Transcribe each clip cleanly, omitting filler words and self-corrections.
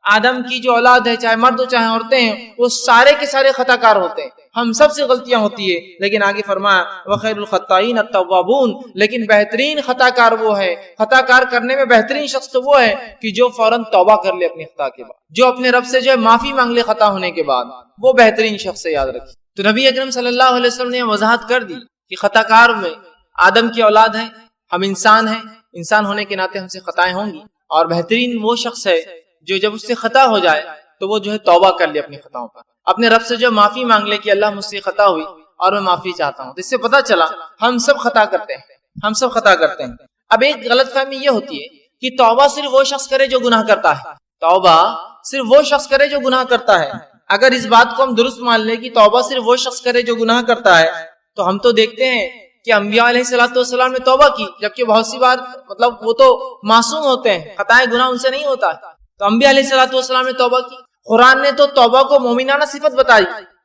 آدم کی جو اولاد ہے، چاہے مرد ہو چاہے عورتیں ہیں، وہ سارے کے سارے خطا کار ہوتے ہیں، ہم سب سے غلطیاں ہوتی ہے. لیکن آگے فرمایا وخیر الخطائین التوابون، لیکن بہترین خطا کار وہ ہے، خطا کار کرنے میں بہترین شخص تو وہ ہے کہ جو فوراً توبہ کر لے اپنی خطا کے بعد، جو اپنے رب سے جو ہے معافی مانگ لے خطا ہونے کے بعد، وہ بہترین شخص ہے، یاد رکھیے. تو نبی اکرم صلی اللہ علیہ وسلم نے وضاحت کر دی کہ خطا کار میں آدم کی اولاد ہے، ہم انسان ہیں، انسان ہونے کے ناطے ہم سے خطائیں ہوں گی، اور بہترین وہ شخص ہے جو جب اس سے خطا ہو جائے تو وہ جو ہے توبہ کر لے اپنی خطاؤں پر، اپنے رب سے جو معافی مانگ لے کہ اللہ مجھ سے خطا ہوئی اور میں معافی چاہتا ہوں. اس سے پتہ چلا ہم سب خطا کرتے ہیں، ہم سب خطا کرتے ہیں. اب ایک غلط فہمی یہ ہوتی ہے کہ توبہ صرف وہ شخص کرے جو گناہ کرتا ہے، توبہ صرف وہ شخص کرے جو گناہ کرتا ہے. اگر اس بات کو ہم درست مان لیں کہ توبہ صرف وہ شخص کرے جو گناہ کرتا ہے، تو ہم تو دیکھتے ہیں کہ انبیاء علیہ الصلوۃ والسلام نے توبہ کی، جبکہ بہت سی بار وہ تو معصوم ہوتے ہیں، خطائیں گناہ ان سے نہیں ہوتا، تو انبیاء علیہ الصلوۃ والسلام نے توبہ کی. قرآن نے تو توبہ کو مومنانہ صفت بتائی،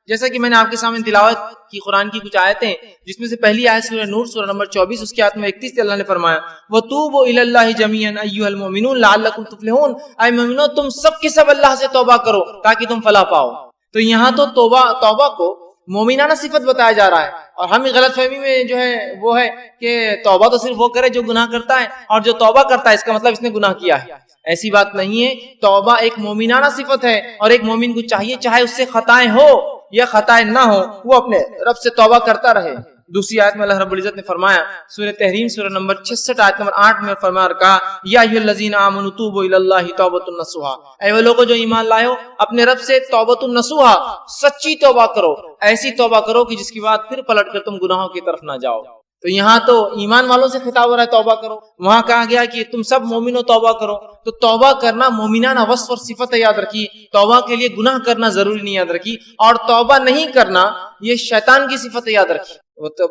جیسا کہ میں نے آپ کے سامنے تلاوت کی قرآن کی کچھ آیتیں، جس میں سے پہلی آیت سورہ نور سورہ نمبر 24 اس کی آیت میں 31 سے اللہ نے فرمایا وَتُوبُوا إِلَى اللَّهِ جَمِيعًا أَيُّهَا الْمُؤْمِنُونَ لَعَلَّكُمْ تُفْلِحُونَ، اے مومنو تم سب کے سب اللہ سے توبہ کرو تاکہ تم فلاح پاؤ. تو یہاں تو توبہ کو مومنانہ صفت بتایا جا رہا ہے، اور ہم غلط فہمی میں جو ہے وہ ہے کہ توبہ تو صرف وہ کرے جو گناہ کرتا ہے، اور جو توبہ کرتا ہے اس کا مطلب اس نے گناہ کیا ہے. ایسی بات نہیں ہے. توبہ ایک مومنانہ صفت ہے، اور ایک مومن کو چاہیے چاہے اس سے خطائیں ہو یا خطائیں نہ ہو، وہ اپنے رب سے توبہ کرتا رہے. دوسری آیت میں اللہ رب العزت نے فرمایا سورہ تحریم سورہ نمبر 66 آیت نمبر 8 میں فرمایا اور کہا یا ایھا الذین آمنوا توبوا الی اللہ توبۃ نصوحا، اے وہ لوگوں جو ایمان لائے ہو اپنے رب سے توبۃ نصوحا، سچی توبہ کرو، ایسی توبہ کرو کہ جس کے بعد پھر پلٹ کر تم گناہوں کی طرف نہ جاؤ. تو یہاں تو ایمان والوں سے خطاب ہو رہا ہے توبہ کرو، وہاں کہا گیا کہ تم سب مومنو توبہ کرو. تو توبہ کرنا مومنانہ وصف اور صفت ہے، یاد رکھیے. توبہ کے لیے گناہ کرنا ضروری نہیں، یاد رکھیے. اور توبہ نہیں کرنا یہ شیطان کی صفت ہے، یاد رکھیے.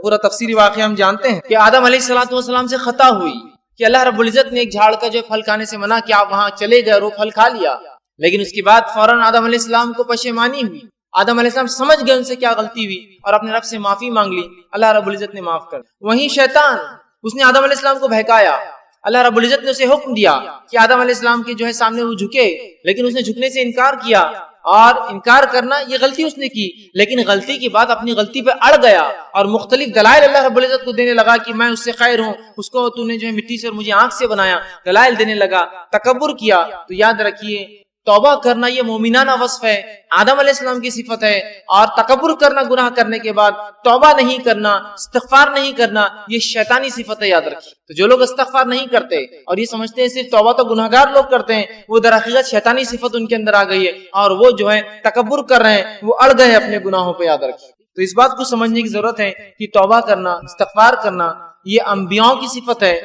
پورا تفسیری واقعہ ہم جانتے ہیں کہ آدم علیہ الصلوۃ والسلام سے خطا ہوئی کہ اللہ رب العزت نے ایک جھاڑ کا جو پھل کھانے سے منع کیا، آپ وہاں چلے گئے اور وہ پھل کھا لیا. لیکن اس کے بعد فوراً آدم علیہ السلام کو پشیمانی ہوئی، آدم علیہ السلام سمجھ گئے ان سے کیا غلطی ہوئی اور اپنے رب سے معافی مانگ لی، اللہ رب العزت نے معاف کر. وہیں شیطان اس نے آدم علیہ السلام کو بہکایا، اللہ رب العزت نے اسے حکم دیا کہ آدم علیہ السلام کے جو ہے سامنے وہ جھکے، لیکن اس نے جھکنے سے انکار کیا، اور انکار کرنا یہ غلطی اس نے کی، لیکن غلطی کے بعد اپنی غلطی پہ اڑ گیا اور مختلف دلائل اللہ رب العزت کو دینے لگا کہ میں اس سے خیر ہوں، اس کو تو نے جو ہے مٹی سے اور مجھے آنکھ سے بنایا، دلائل دینے لگا، تکبر کیا. تو یاد رکھیے توبہ کرنا یہ مومنانہ وصف ہے، آدم علیہ السلام کی صفت ہے. اور تکبر کرنا گناہ کرنے کے بعد توبہ نہیں کرنا، استغفار نہیں کرنا، یہ شیطانی صفت ہے، یاد رکھیے. تو جو لوگ استغفار نہیں کرتے اور یہ سمجھتے ہیں صرف توبہ تو گناہگار لوگ کرتے ہیں، وہ در حقیقت شیطانی صفت ان کے اندر آ گئی ہے، اور وہ جو ہے تکبر کر رہے ہیں، وہ اڑ گئے اپنے گناہوں پہ، یاد رکھیے. تو اس بات کو سمجھنے کی ضرورت ہے کہ توبہ کرنا، استغفار کرنا یہ انبیاءوں کی صفت ہے،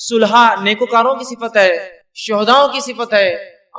صلحاء نیکوکاروں کی صفت ہے، شہداؤں کی صفت ہے،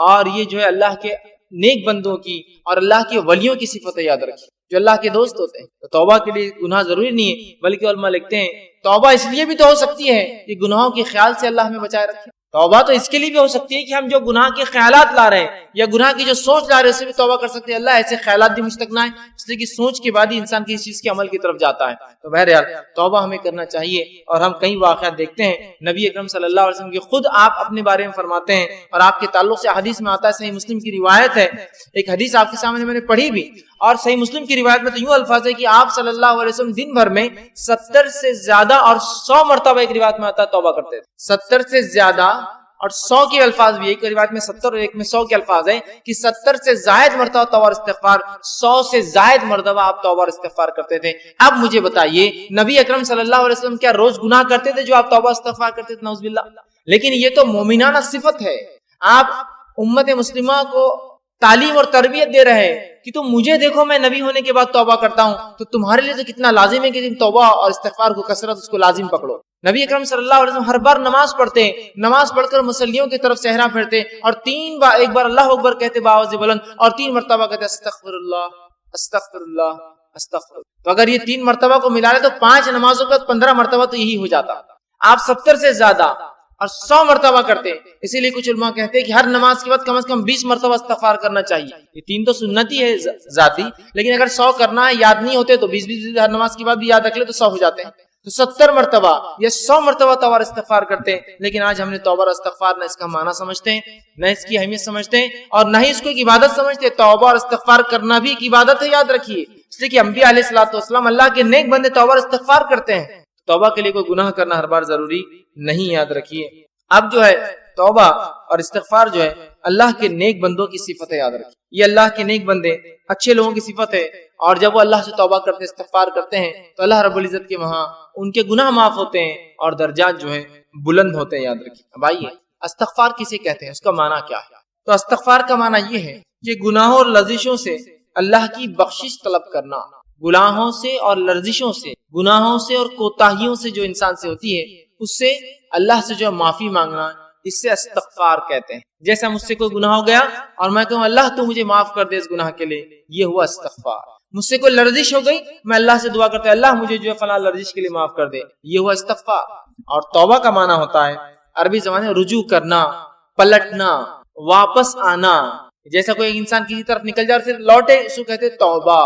اور یہ جو ہے اللہ کے نیک بندوں کی اور اللہ کے ولیوں کی صفت ہے، یاد رکھیے، جو اللہ کے دوست ہوتے ہیں. تو توبہ کے لیے گناہ ضروری نہیں ہے، بلکہ علماء لکھتے ہیں توبہ اس لیے بھی تو ہو سکتی ہے کہ گناہوں کے خیال سے اللہ ہمیں بچائے رکھے. توبہ تو اس کے لیے بھی ہو سکتی ہے کہ ہم جو گناہ کے خیالات لا رہے ہیں یا گناہ کی جو سوچ لا رہے ہیں اس سے بھی توبہ کر سکتے ہیں. اللہ ایسے خیالات بھی مجھ تک نہ آئے، اس لیے کہ سوچ کے بعد ہی انسان کسی چیز کے عمل کی طرف جاتا ہے. تو بہرحال توبہ ہمیں کرنا چاہیے. اور ہم کئی واقعات دیکھتے ہیں نبی اکرم صلی اللہ علیہ وسلم کی خود آپ اپنے بارے میں فرماتے ہیں، اور آپ کے تعلق سے حدیث میں آتا ہے، صحیح مسلم کی روایت ہے. ایک حدیث آپ کے سامنے میں نے پڑھی بھی، اور صحیح مسلم کی روایت میں تو یوں الفاظ ہے کہ آپ صلی اللہ علیہ وسلم دن بھر میں 70 سے زیادہ اور 100 مرتبہ، ایک روایت میں آتا ہے، توبہ کرتے تھے. 70 سے زیادہ اور 100 کے الفاظ بھی، ایک روایت میں 70 اور ایک میں 100 کے الفاظ ہیں کہ 70 سے زائد مرتبہ توبہ اور استغفار، 100 سے زائد مرتبہ آپ توبہ اور استغفار کرتے تھے. اب مجھے بتائیے نبی اکرم صلی اللہ علیہ وسلم کیا روز گناہ کرتے تھے جو آپ توبہ استغفار کرتے تھے؟ نعوذ باللہ. لیکن یہ تو مومنانہ صفت ہے. آپ امت مسلمہ کو تعلیم اور تربیت دے رہے ہیں کہ تم مجھے دیکھو میں نبی ہونے کے بعد توبہ کرتا ہوں، تو تمہارے لیے تو کتنا لازم ہے کہ تم توبہ اور استغفار کو کثرت اس کو لازم پکڑو. نبی اکرم صلی اللہ علیہ وسلم ہر بار نماز پڑھتے ہیں، نماز پڑھ کر مصلیوں کی طرف صحرا پھیرتے اور 3 بار، ایک بار اللہ اکبر کہتے بآواز بلند، اور 3 مرتبہ کہتے استغفر اللہ استغفر اللہ استغفر اللہ. تو اگر یہ 3 مرتبہ کو ملا لے تو 5 نمازوں کا 15 مرتبہ تو یہی ہو جاتا. آپ 70 سے زیادہ اور 100 مرتبہ کرتے ہیں. اسی لیے کچھ علماء کہتے ہیں کہ ہر نماز کے بعد کم از کم 20 مرتبہ استغفار کرنا چاہیے. یہ 3 تو سنتی ہے ذاتی، لیکن اگر 100 کرنا ہے، یاد نہیں ہوتے تو 20 ہر نماز کے بعد بھی یاد رکھ لے تو 100 ہو جاتے ہیں. تو 70 مرتبہ یا 100 مرتبہ توبہ اور استغفار کرتے ہیں. لیکن آج ہم نے توبہ اور استغفار نہ اس کا معنی سمجھتے ہیں، نہ اس کی اہمیت سمجھتے ہیں، اور نہ ہی اس کو ایک عبادت سمجھتے. توبہ اور استغفار کرنا بھی ایک عبادت ہے، یاد رکھیے. اس لیے کہ انبیاء علیہ الصلوۃ والسلام اللہ کے نیک بندے توبہ اور استغفار کرتے ہیں. توبہ کے لیے کوئی گناہ کرنا ہر بار ضروری نہیں، یاد رکھیے. اب جو ہے توبہ اور استغفار جو ہے اللہ کے نیک بندوں کی صفت ہے، یاد رکھیے. یہ اللہ کے نیک بندے اچھے لوگوں کی صفت ہے، اور جب وہ اللہ سے توبہ کرتے ہیں، استغفار کرتے ہیں، تو اللہ رب العزت کے وہاں ان کے گناہ معاف ہوتے ہیں اور درجات جو ہے بلند ہوتے ہیں، یاد رکھیے. اب آئیے استغفار کسے کہتے ہیں، اس کا معنی کیا ہے؟ تو استغفار کا معنی یہ ہے کہ گناہوں اور لرزشوں سے اللہ کی بخشش طلب کرنا. گناہوں سے اور لرزشوں سے، گناہوں سے اور کوتاہیوں سے جو انسان سے ہوتی ہے، اس سے اللہ سے جو معافی مانگنا، اس سے استغفار کہتے ہیں. جیسا مجھ سے کوئی گناہ ہو گیا اور میں کہوں اللہ تو مجھے معاف کر دے اس گناہ کے لیے، یہ ہوا استغفار. مجھ سے کوئی لرزش ہو گئی، میں اللہ سے دعا کرتا ہوں اللہ مجھے جو ہے فلاں لرزش کے لیے معاف کر دے، یہ ہوا استغفار. اور توبہ کا معنی ہوتا ہے عربی زبان میں رجوع کرنا، پلٹنا، واپس آنا. جیسا کوئی انسان کسی طرف نکل جائے اور پھر لوٹے، اس کو کہتے توبہ.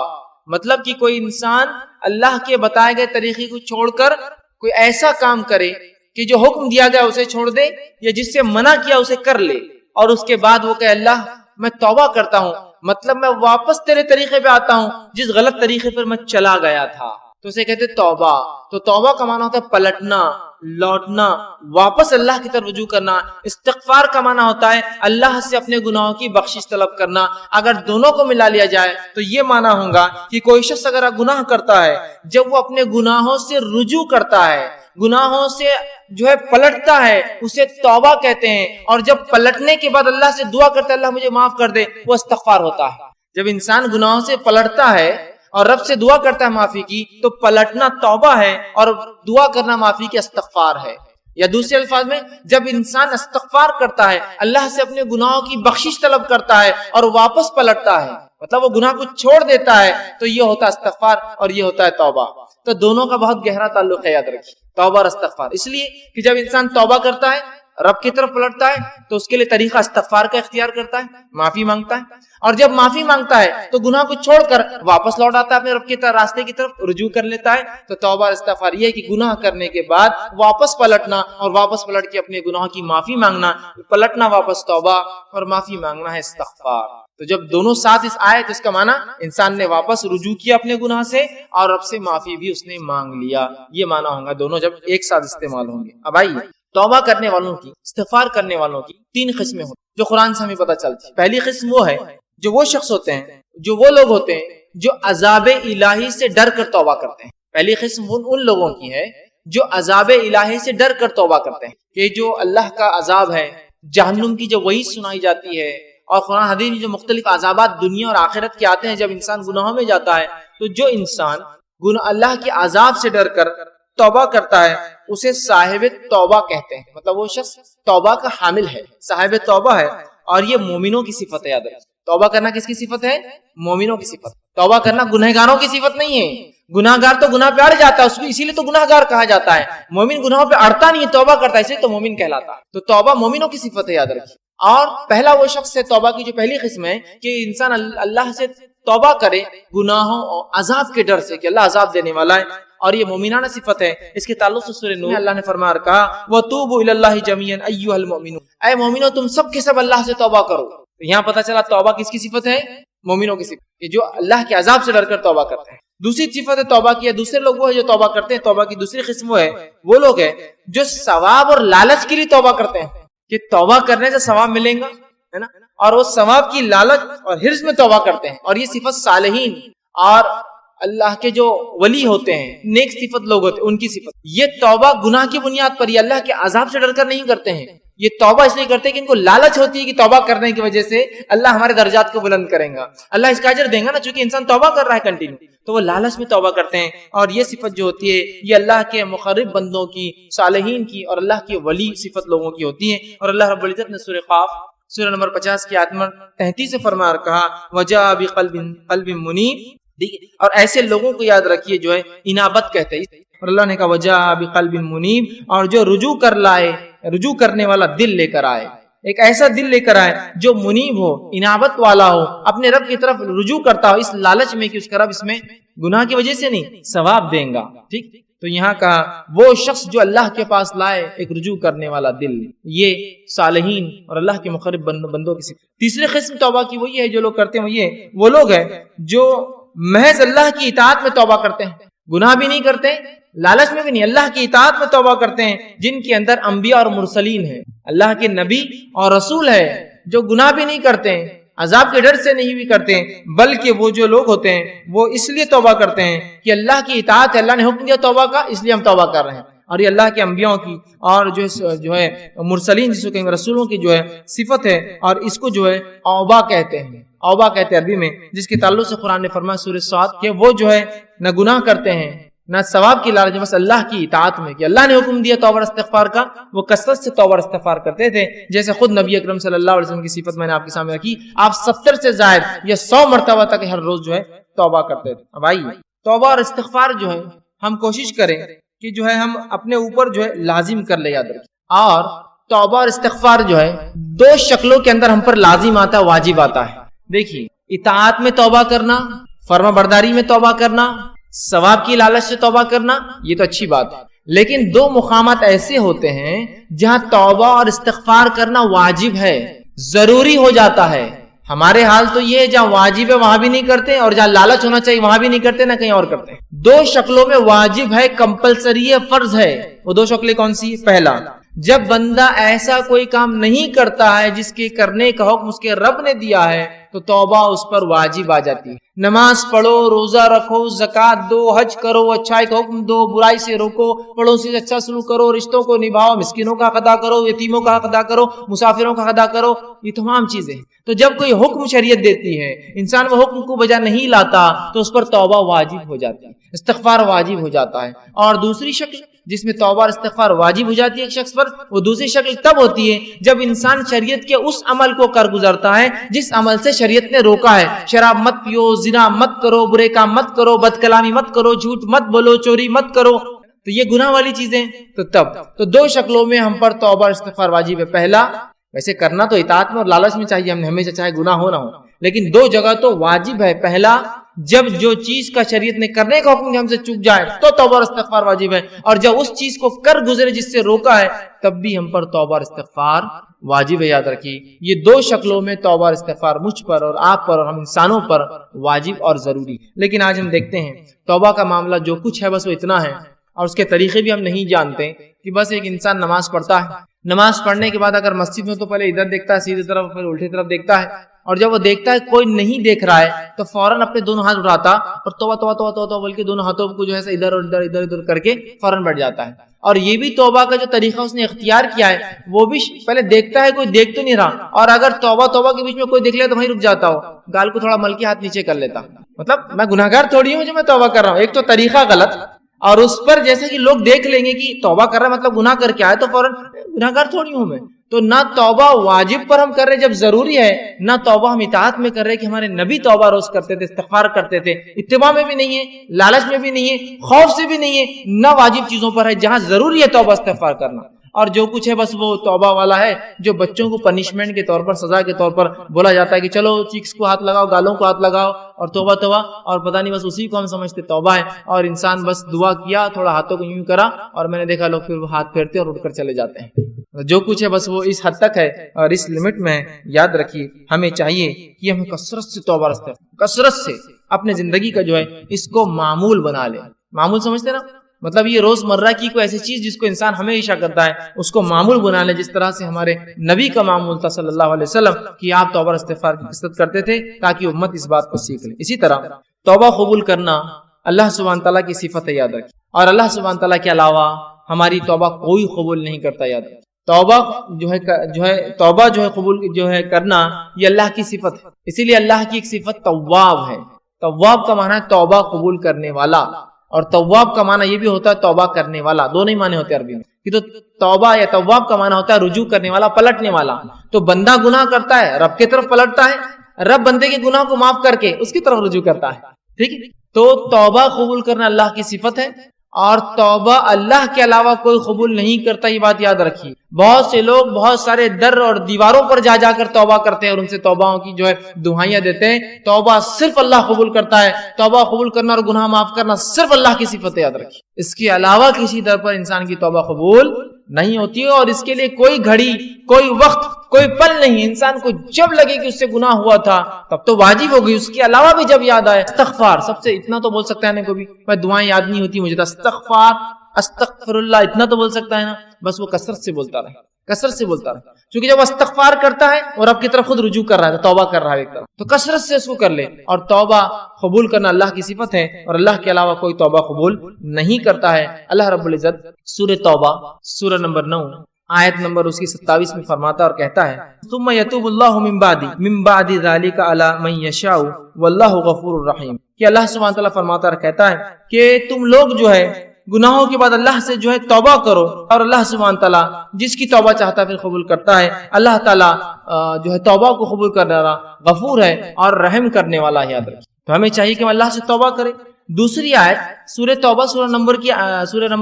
مطلب کہ کوئی انسان اللہ کے بتائے گئے طریقے کو چھوڑ کر کوئی ایسا کام کرے کہ جو حکم دیا گیا اسے چھوڑ دے، یا جس سے منع کیا اسے کر لے، اور اس کے بعد وہ کہے اللہ میں توبہ کرتا ہوں، مطلب میں واپس تیرے طریقے پہ آتا ہوں جس غلط طریقے پر میں چلا گیا تھا، تو اسے کہتے توبہ. تو توبہ کا معنی ہوتا ہے پلٹنا، لوٹنا، واپس اللہ کی طرف رجوع کرنا. استغفار کا معنی ہوتا ہے اللہ سے اپنے گناہوں کی بخشش طلب کرنا. اگر دونوں کو ملا لیا جائے تو یہ معنی ہوگا کہ کوئی شخص اگر گناہ کرتا ہے، جب وہ اپنے گناہوں سے رجوع کرتا ہے، گناہوں سے جو ہے پلٹتا ہے، اسے توبہ کہتے ہیں. اور جب پلٹنے کے بعد اللہ سے دعا کرتا ہے اللہ مجھے معاف کر دے، وہ استغفار ہوتا ہے. جب انسان گناہوں سے پلٹتا ہے اور رب سے دعا کرتا ہے معافی کی، تو پلٹنا توبہ ہے اور دعا کرنا معافی کی استغفار ہے. یا دوسرے الفاظ میں جب انسان استغفار کرتا ہے، اللہ سے اپنے گناہوں کی بخشش طلب کرتا ہے اور واپس پلٹتا ہے، مطلب وہ گناہ کو چھوڑ دیتا ہے، تو یہ ہوتا ہے استغفار اور یہ ہوتا ہے توبہ. تو دونوں کا بہت گہرا تعلق ہے، یاد رکھیے، توبہ اور استغفار. اس لیے کہ جب انسان توبہ کرتا ہے، رب کی طرف پلٹتا ہے، تو اس کے لیے طریقہ استغفار کا اختیار کرتا ہے، معافی مانگتا ہے. اور جب معافی مانگتا ہے تو گناہ کو چھوڑ کر واپس لوٹ آتا ہے اپنے رب کے راستے کی طرف، رجوع کر لیتا ہے. تو توبہ اور استغفار یہ ہے کہ گناہ کرنے کے بعد واپس پلٹنا اور واپس پلٹ کے اپنے گناہوں کی معافی مانگنا. پلٹنا واپس توبہ اور معافی مانگنا ہے استغفار. تو جب دونوں ساتھ اس آئے تو اس کا معنی انسان نے واپس رجوع کیا اپنے گناہ سے اور رب سے معافی بھی اس نے مانگ لیا. یہ معنی ہوگا دونوں جب ایک ساتھ استعمال ہوں گے. اب آئیے توبہ کرنے والوں کی، استغفار کرنے والوں کی 3 قسمیں ہوتی ہیں جو قرآن سے ہمیں پتہ چلتی ہے. پہلی قسم وہ ہے جو وہ شخص ہوتے ہیں، جو وہ لوگ ہوتے ہیں جو عذاب الہی سے ڈر کر توبہ کرتے ہیں. پہلی قسم ان لوگوں کی ہے جو عذاب الہی سے ڈر کر توبہ کرتے ہیں، کہ جو اللہ کا عذاب ہے، جہنم کی جو وعید سنائی جاتی ہے، اور قرآن حدیث میں جو مختلف عذابات دنیا اور آخرت کے آتے ہیں جب انسان گناہوں میں جاتا ہے، تو جو انسان اللہ کے عذاب سے ڈر کر توبہ کرتا ہے اسے صاحب توبہ کہتے ہیں. مطلب وہ شخص توبہ کا حامل ہے، صاحب توبہ ہے. اور یہ مومنوں کی صفت ہے. یاد رکھیں توبہ کرنا کس کی صفت ہے؟ مومنوں کی صفت. توبہ کرنا گنہگاروں کی صفت نہیں ہے. گناہگار تو گناہ پہ اڑ جاتا ہے، اس کو اسی لیے تو گناہگار کہا جاتا ہے. مومن گناہوں پہ اڑتا نہیں ہے، توبہ کرتا ہے، اس لیے تو مومن کہلاتا ہے. تو توبہ مومنوں کی صفت ہے، یاد رکھیے. اور پہلا وہ شخص ہے، توبہ کی جو پہلی قسم ہے کہ انسان اللہ سے توبہ کرے گناہوں اور عذاب کے ڈر سے کہ اللہ عذاب دینے والا ہے، اور یہ مومنانہ صفت ہے. اس کے تعلق سے سورہ نور اللہ نے فرمایا کہا وَتُوبُوا إِلَى اللَّهِ جَمِيعًا أَيُّهَا الْمُؤْمِنُونَ، اے مومنو تم سب کے سب اللہ سے توبہ کرو. تو یہاں پتہ چلا توبہ کس کی صفت ہے؟ مومنوں کی صفت، کہ جو اللہ کے عذاب سے ڈر کر توبہ کرتے ہیں. دوسری صفت ہے توبہ کی، دوسرے لوگ وہ ہے جو توبہ کرتے ہیں. توبہ کی دوسری قسم وہ ہے، وہ لوگ ہیں جو ثواب اور لالچ کے لیے توبہ کرتے ہیں، کہ توبہ کرنے سے ثواب ملے گا، ہے نا، اور وہ ثواب کی لالچ اور حرص میں توبہ کرتے ہیں. اور یہ صفت صالحین اور اللہ کے جو ولی ہوتے ہیں، نیک صفت لوگ ہوتے ہیں، ان کی صفت. یہ توبہ گناہ کی بنیاد پر، یہ اللہ کے عذاب سے ڈر کر نہیں کرتے ہیں. یہ توبہ اس لیے کرتے ہیں کہ ان کو لالچ ہوتی ہے کہ توبہ کرنے کی وجہ سے اللہ ہمارے درجات کو بلند کریں گا، اللہ اس کا اجر دیں گا نا، چونکہ انسان توبہ کر رہا ہے کنٹینیو، تو وہ لالچ میں توبہ کرتے ہیں. اور یہ صفت جو ہوتی ہے یہ اللہ کے مقرب بندوں کی، صالحین کی اور اللہ کے ولی صفت لوگوں کی ہوتی ہے. اور اللہ رب العزت نے سورہ قاف سورہ نمبر 50 کی آیت نمبر 33 سے فرمایا اور کہا وَجَاءَ بِقَلْبٍ مُنِيبٍ. اور ایسے لوگوں کو یاد رکھیے جو ہے انابت کہتے ہیں. اور اللہ نے کہا وَجَاءَ بِقَلْبٍ مُنِيبٍ، اور جو رجوع کرنے والا دل لے کر آئے، ایک ایسا دل لے کر آئے جو منیب ہو، انابت والا ہو، اپنے رب کی طرف رجوع کرتا ہو، اس لالچ میں کہ اس کا رب اس میں گناہ کی وجہ سے نہیں ثواب دیں گا. ٹھیک، تو تو یہاں کہا وہ شخص جو اللہ کے پاس لائے ایک رجوع کرنے والا دل، یہ صالحین اور اللہ کے مقرب بندوں کی صفت۔ تیسری قسم توبہ کی وہ یہ ہے جو لوگ کرتے ہیں، وہ لوگ ہیں جو محض اللہ کی اطاعت میں توبہ کرتے ہیں، گناہ بھی نہیں کرتے، لالچ میں بھی نہیں، اللہ کی اطاعت میں توبہ کرتے ہیں، جن کے اندر انبیاء اور مرسلین ہیں، اللہ کے نبی اور رسول ہے، جو گناہ بھی نہیں کرتے ہیں، عذاب کے ڈر سے نہیں بھی کرتے ہیں، بلکہ وہ جو لوگ ہوتے ہیں وہ اس لیے توبہ کرتے ہیں کہ اللہ کی اطاعت ہے، اللہ نے حکم دیا توبہ کا، اس لیے ہم توبہ کر رہے ہیں، اور یہ اللہ کے انبیاء کی اور جو ہے مرسلین جس کو کہیں رسولوں کی جو ہے صفت ہے، اور اس کو جو ہے اوبا کہتے ہیں، اوبا کہتے ہیں عربی میں، جس کے تعلق سے قرآن نے فرمایا سورہ صاد کہ وہ جو ہے نہ گناہ کرتے ہیں نہ ثواب کی لالچ، بس اللہ کی اطاعت میں، کہ اللہ نے حکم دیا توبہ استغفار کا، وہ کثرت سے توبہ استغفار کرتے تھے، جیسے خود نبی اکرم صلی اللہ علیہ وسلم کی صفت میں نے آپ کے سامنے رکھی، آپ 70 سے زائد یا 100 مرتبہ تک ہر روز جو ہے توبہ کرتے تھے۔ اب آئیے توبہ اور استغفار جو ہے ہم کوشش کریں کہ جو ہے ہم اپنے اوپر جو ہے لازم کر لے، یاد رکھیں۔ اور توبہ اور استغفار جو ہے دو شکلوں کے اندر ہم پر لازم آتا ہے، واجب آتا ہے۔ دیکھیے، اطاعت میں توبہ کرنا، فرما برداری میں توبہ کرنا، ثواب کی لالچ سے توبہ کرنا، یہ تو اچھی بات ہے، لیکن دو مقامات ایسے ہوتے ہیں جہاں توبہ اور استغفار کرنا واجب ہے، ضروری ہو جاتا ہے۔ ہمارے حال تو یہ ہے جہاں واجب ہے وہاں بھی نہیں کرتے، اور جہاں لالچ ہونا چاہیے وہاں بھی نہیں کرتے، نہ کہیں اور کرتے ہیں۔ دو شکلوں میں واجب ہے، کمپلسری ہے، فرض ہے۔ وہ دو شکلیں کون سی؟ پہلا، جب بندہ ایسا کوئی کام نہیں کرتا ہے جس کے کرنے کا حکم اس کے رب نے دیا ہے تو توبہ اس پر واجب آ جاتی ہے۔ نماز پڑھو، روزہ رکھو، زکوٰۃ دو، حج کرو، اچھائی کا حکم دو، برائی سے روکو، پڑوسی سے اچھا سلوک کرو، رشتوں کو نبھاؤ، مسکینوں کا حق ادا کرو، یتیموں کا حق ادا کرو، مسافروں کا حق ادا کرو، یہ تمام چیزیں۔ تو جب کوئی حکم شریعت دیتی ہے، انسان وہ حکم کو بجا نہیں لاتا تو اس پر توبہ واجب ہو جاتی ہے، استغفار واجب ہو جاتا ہے۔ اور دوسری شکل جس میں توبہ اور استغفار واجب ہو جاتی ہے ایک شخص پر، وہ دوسری شکل تب ہوتی ہے جب انسان شریعت کے اس عمل کو کر گزرتا ہے جس عمل سے شریعت نے روکا ہے۔ شراب مت پیو، زنا مت کرو، برے کام مت کرو، بد کلامی مت کرو، جھوٹ مت بولو، چوری مت کرو، تو یہ گناہ والی چیزیں۔ تو دو شکلوں میں ہم پر توبہ اور استغفار واجب ہے۔ پہلا، ویسے کرنا تو اطاعت میں اور لالچ میں چاہیے ہمیں ہمیشہ، چاہے گناہ ہو نہ ہو، لیکن دو جگہ تو واجب ہے۔ پہلا، جب جو چیز کا شریعت نے کرنے کا حکم ہم سے چک جائے تو توبہ اور استغفار واجب ہے، اور جب اس چیز کو کر گزرے جس سے روکا ہے تب بھی ہم پر توبہ اور استغفار واجب ہے۔ یاد رکھیے، یہ دو شکلوں میں توبہ اور استغفار مجھ پر اور آپ پر اور ہم انسانوں پر واجب اور ضروری۔ لیکن آج ہم دیکھتے ہیں توبہ کا معاملہ جو کچھ ہے بس وہ اتنا ہے، اور اس کے طریقے بھی ہم نہیں جانتے کہ بس ایک انسان نماز پڑھتا ہے، نماز پڑھنے کے بعد اگر مسجد میں تو پہلے ادھر دیکھتا ہے سیدھی طرف، پھر الٹی طرف دیکھتا ہے، اور جب وہ دیکھتا ہے کوئی نہیں دیکھ رہا ہے تو فوراً اپنے دونوں ہاتھ اٹھاتا اور توبہ توبہ توبہ توبہ بول کے دونوں ہاتھوں کو جو ہے ادھر اور ادھر ادھر ادھر کر کے فوراً بیٹھ جاتا ہے۔ اور یہ بھی توبہ کا جو طریقہ اس نے اختیار کیا ہے وہ بھی پہلے دیکھتا ہے کوئی دیکھ تو نہیں رہا، اور اگر توبہ توبہ کے بیچ میں کوئی دیکھ لے تو وہیں رک جاتا ہو، گال کو تھوڑا مل کے ہاتھ نیچے کر لیتا، مطلب میں گناہگار تھوڑی ہوں جو میں توبہ کر رہا ہوں۔ ایک تو طریقہ غلط، اور اس پر جیسے کہ لوگ دیکھ لیں گے کہ توبہ کر رہا ہے مطلب گناہ کر کے آئے تو فوراً گناہگار تھوڑی ہوں میں۔ تو نہ توبہ واجب پر ہم کر رہے جب ضروری ہے، نہ توبہ ہم اطاعت میں کر رہے کہ ہمارے نبی توبہ روز کرتے تھے، استغفار کرتے تھے، اتباع میں بھی نہیں ہے، لالچ میں بھی نہیں ہے، خوف سے بھی نہیں ہے، نہ واجب چیزوں پر ہے جہاں ضروری ہے توبہ استغفار کرنا۔ اور جو کچھ ہے بس وہ توبہ والا ہے جو بچوں کو پنشمنٹ کے طور پر، سزا کے طور پر بولا جاتا ہے کہ چلو چیکس کو ہاتھ لگاؤ، گالوں کو ہاتھ لگاؤ اور توبہ توبہ، اور پتہ نہیں بس اسی کو ہم سمجھتے توبہ ہے، اور انسان بس دعا کیا، تھوڑا ہاتھوں کو یوں کرا، اور میں نے دیکھا لوگ پھر وہ ہاتھ پھیرتے اور اٹھ کر چلے جاتے ہیں۔ جو کچھ ہے بس وہ اس حد تک ہے اور اس لمٹ میں۔ یاد رکھیے ہمیں چاہیے کہ ہم کثرت سے توبہ استغفار، کثرت سے اپنے زندگی کا جو ہے اس کو معمول بنا لیں۔ معمول سمجھتے نا، مطلب یہ روز مرہ کی کوئی ایسی چیز جس کو انسان ہمیشہ کرتا ہے اس کو معمول بنا لے، جس طرح سے ہمارے نبی کا معمول تھا صلی اللہ علیہ وسلم کہ آپ توبہ استغفار کی کثرت کرتے تھے تاکہ امت اس بات کو سیکھ لے۔ اسی طرح توبہ قبول کرنا اللہ سبحانہ تعالیٰ کی صفت ہے، یاد رکھیں، اور اللہ سبحانہ تعالیٰ کے علاوہ ہماری توبہ کوئی قبول نہیں کرتا۔ یاد رکھیں، توبہ توبہ قبول کرنا یہ اللہ کی صفت ہے، اسی لیے اللہ کی ایک صفت تواب ہے۔ تواب کا معنی ہے توبہ قبول کرنے والا، اور تواب کا معنی یہ بھی ہوتا ہے توبہ کرنے والا، دونوں ہی معنی ہوتے ہیں عربی میں کہ تو توبہ یا تواب کا معنی ہوتا ہے رجوع کرنے والا، پلٹنے والا۔ تو بندہ گناہ کرتا ہے، رب کی طرف پلٹتا ہے، رب بندے کے گناہ کو معاف کر کے اس کی طرف رجوع کرتا ہے، ٹھیک ہے۔ تو توبہ قبول کرنا اللہ کی صفت ہے، اور توبہ اللہ کے علاوہ کوئی قبول نہیں کرتا، یہ بات یاد رکھیے۔ بہت سے لوگ بہت سارے در اور دیواروں پر جا جا کر توبہ کرتے ہیں اور ان سے توبہ کی جو ہے دعائیاں دیتے ہیں۔ توبہ صرف اللہ قبول کرتا ہے۔ توبہ قبول کرنا اور گناہ معاف کرنا صرف اللہ کی صفت یاد رکھیے، اس کے علاوہ کسی در پر انسان کی توبہ قبول نہیں ہوتی ہے، اور اس کے لیے کوئی گھڑی، کوئی وقت، کوئی پل نہیں۔ انسان کو جب لگے کہ اس سے گناہ ہوا تھا تب تو واجب ہو گئی، اس کے علاوہ بھی جب یاد آئے استغفار، سب سے اتنا تو بول سکتا ہے نا کوئی بھی، میں دعائیں یاد نہیں ہوتی مجھے، استغفار، استغفر اللہ، اتنا تو بول سکتا ہے نا، بس وہ کثرت سے بولتا رہے، کثرت سے بولتا رہے، کیونکہ جب استغفار کرتا ہے اور رب کی طرف خود رجوع کر رہا ہے، توبہ کر رہا ہے ایک طرف، تو کثرت سے اس کو کر لے۔ اور توبہ قبول کرنا اللہ کی صفت ہے، اور اللہ کے علاوہ کوئی توبہ قبول نہیں کرتا ہے۔ اللہ رب العزت سورہ توبہ سورہ نمبر 9 آیت نمبر اس کی 27 میں فرماتا اور کہتا ہے ثم یتوب اللہ من بعد ذلک علی من یشاء واللہ غفور رحیم، کہ اللہ سبحانہ تعالیٰ فرماتا اور کہتا ہے کہ تم لوگ جو ہے گناہوں کے بعد اللہ سے جو ہے توبہ کرو، اور اللہ سبحانہ تعالیٰ جس کی توبہ چاہتا ہے پھر قبول کرتا ہے۔ اللہ تعالیٰ جو ہے توبہ کو قبول کرنے والا غفور ہے اور رحم کرنے والا ہے، یاد رکھیں۔ تو ہمیں چاہیے کہ ہم اللہ سے توبہ کریں۔ دوسری آیت سورہ توبہ سورہ نمبر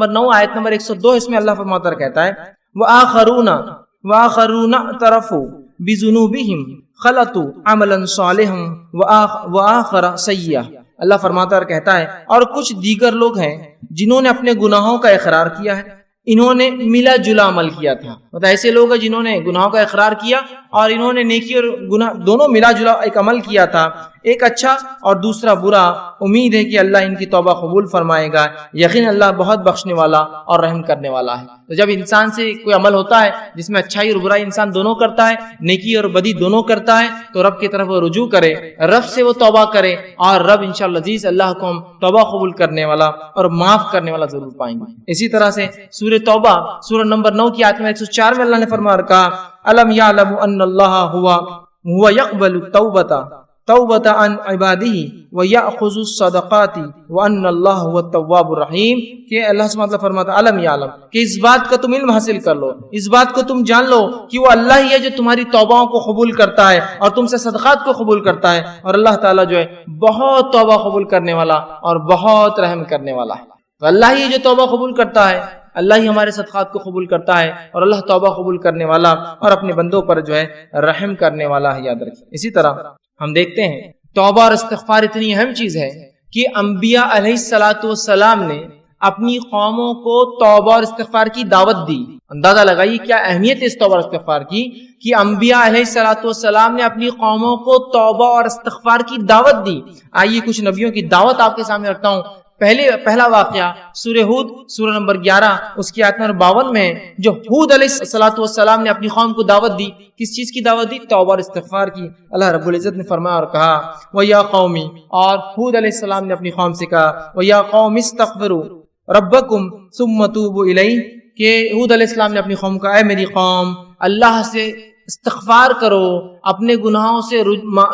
9 آیت نمبر 102، اس میں اللہ فرماتا اور کہتا ہے وآخرون اعترفوا بذنوبہم خلطوا عملا صالحا وآخر سیئا۔ اللہ فرماتا اور کہتا ہے اور کچھ دیگر لوگ ہیں جنہوں نے اپنے گناہوں کا اقرار کیا ہے، انہوں نے ملا جلا عمل کیا تھا۔ مطلب ایسے لوگ ہیں جنہوں نے گناہوں کا اقرار کیا اور انہوں نے نیکی اور گناہ دونوں ملا جلا ایک عمل کیا تھا، ایک اچھا اور دوسرا برا۔ امید ہے کہ اللہ ان کی توبہ قبول فرمائے گا، یقین اللہ بہت بخشنے والا اور رحم کرنے والا ہے۔ تو جب انسان سے کوئی عمل ہوتا ہے جس میں اچھائی اور برائی انسان دونوں کرتا ہے، نیکی اور بدی دونوں کرتا ہے، تو رب کی طرف وہ رجوع کرے، رب سے وہ توبہ کرے، اور رب انشاءاللہ عزیز اللہ کو ہم توبہ قبول کرنے والا اور معاف کرنے والا ضرور پائیں گے۔ اسی طرح سے سورہ توبہ سورہ نمبر 9 کی آیت میں 104 میں اللہ نے فرمایا اور کہا الم یعلم ان اللہ هو يقبل توبۃ عن عباده ويأخذ الصدقات وان اللہ هو التواب الرحیم، کہ اللہ سبحانہ وتعالی فرماتا علم یعلم، کہ اس بات کا تم علم حاصل کر لو، اس بات کو تم جان لو کہ وہ اللہ ہی ہے جو تمہاری توباؤں کو قبول کرتا ہے اور تم سے صدقات کو قبول کرتا ہے، اور اللہ تعالیٰ جو ہے بہت توبہ قبول کرنے والا اور بہت رحم کرنے والا ہے۔ تو اللہ ہی جو توبہ قبول کرتا ہے، اللہ ہی ہمارے صدقات کو قبول کرتا ہے، اور اللہ توبہ قبول کرنے والا اور اپنے بندوں پر جو ہے رحم کرنے والا ہے، یاد رکھیں۔ اسی طرح ہم دیکھتے ہیں توبہ اور استغفار اتنی اہم چیز ہے کہ انبیاء علیہ السلام نے اپنی قوموں کو توبہ اور استغفار کی دعوت دی۔ اندازہ لگائیے کیا اہمیت ہے اس توبہ اور استغفار کی، کہ انبیاء علیہ السلام نے اپنی قوموں کو توبہ اور استغفار کی دعوت دی۔ آئیے کچھ نبیوں کی دعوت آپ کے سامنے رکھتا ہوں۔ پہلا واقعہ سورہ ہود سورہ نمبر 11 اس کی آیت نمبر 52 میں، جو ہود علیہ السلام نے اپنی قوم کو دعوت دی، کس چیز کی دعوت دی؟ توبہ اور استغفار کی۔ اللہ رب العزت نے فرمایا اور کہا وَيَا قَوْمِ، اور ہود علیہ السلام نے اپنی قوم سے کہا وَيَا قَوْمِ اسْتَغْفِرُوا رَبَّكُمْ ثُمَّ تُوبُوا إِلَيْهِ، کہ ہود علیہ السلام نے اپنی قوم کو اے میری قوم اللہ سے استغفار کرو، اپنے گناہوں سے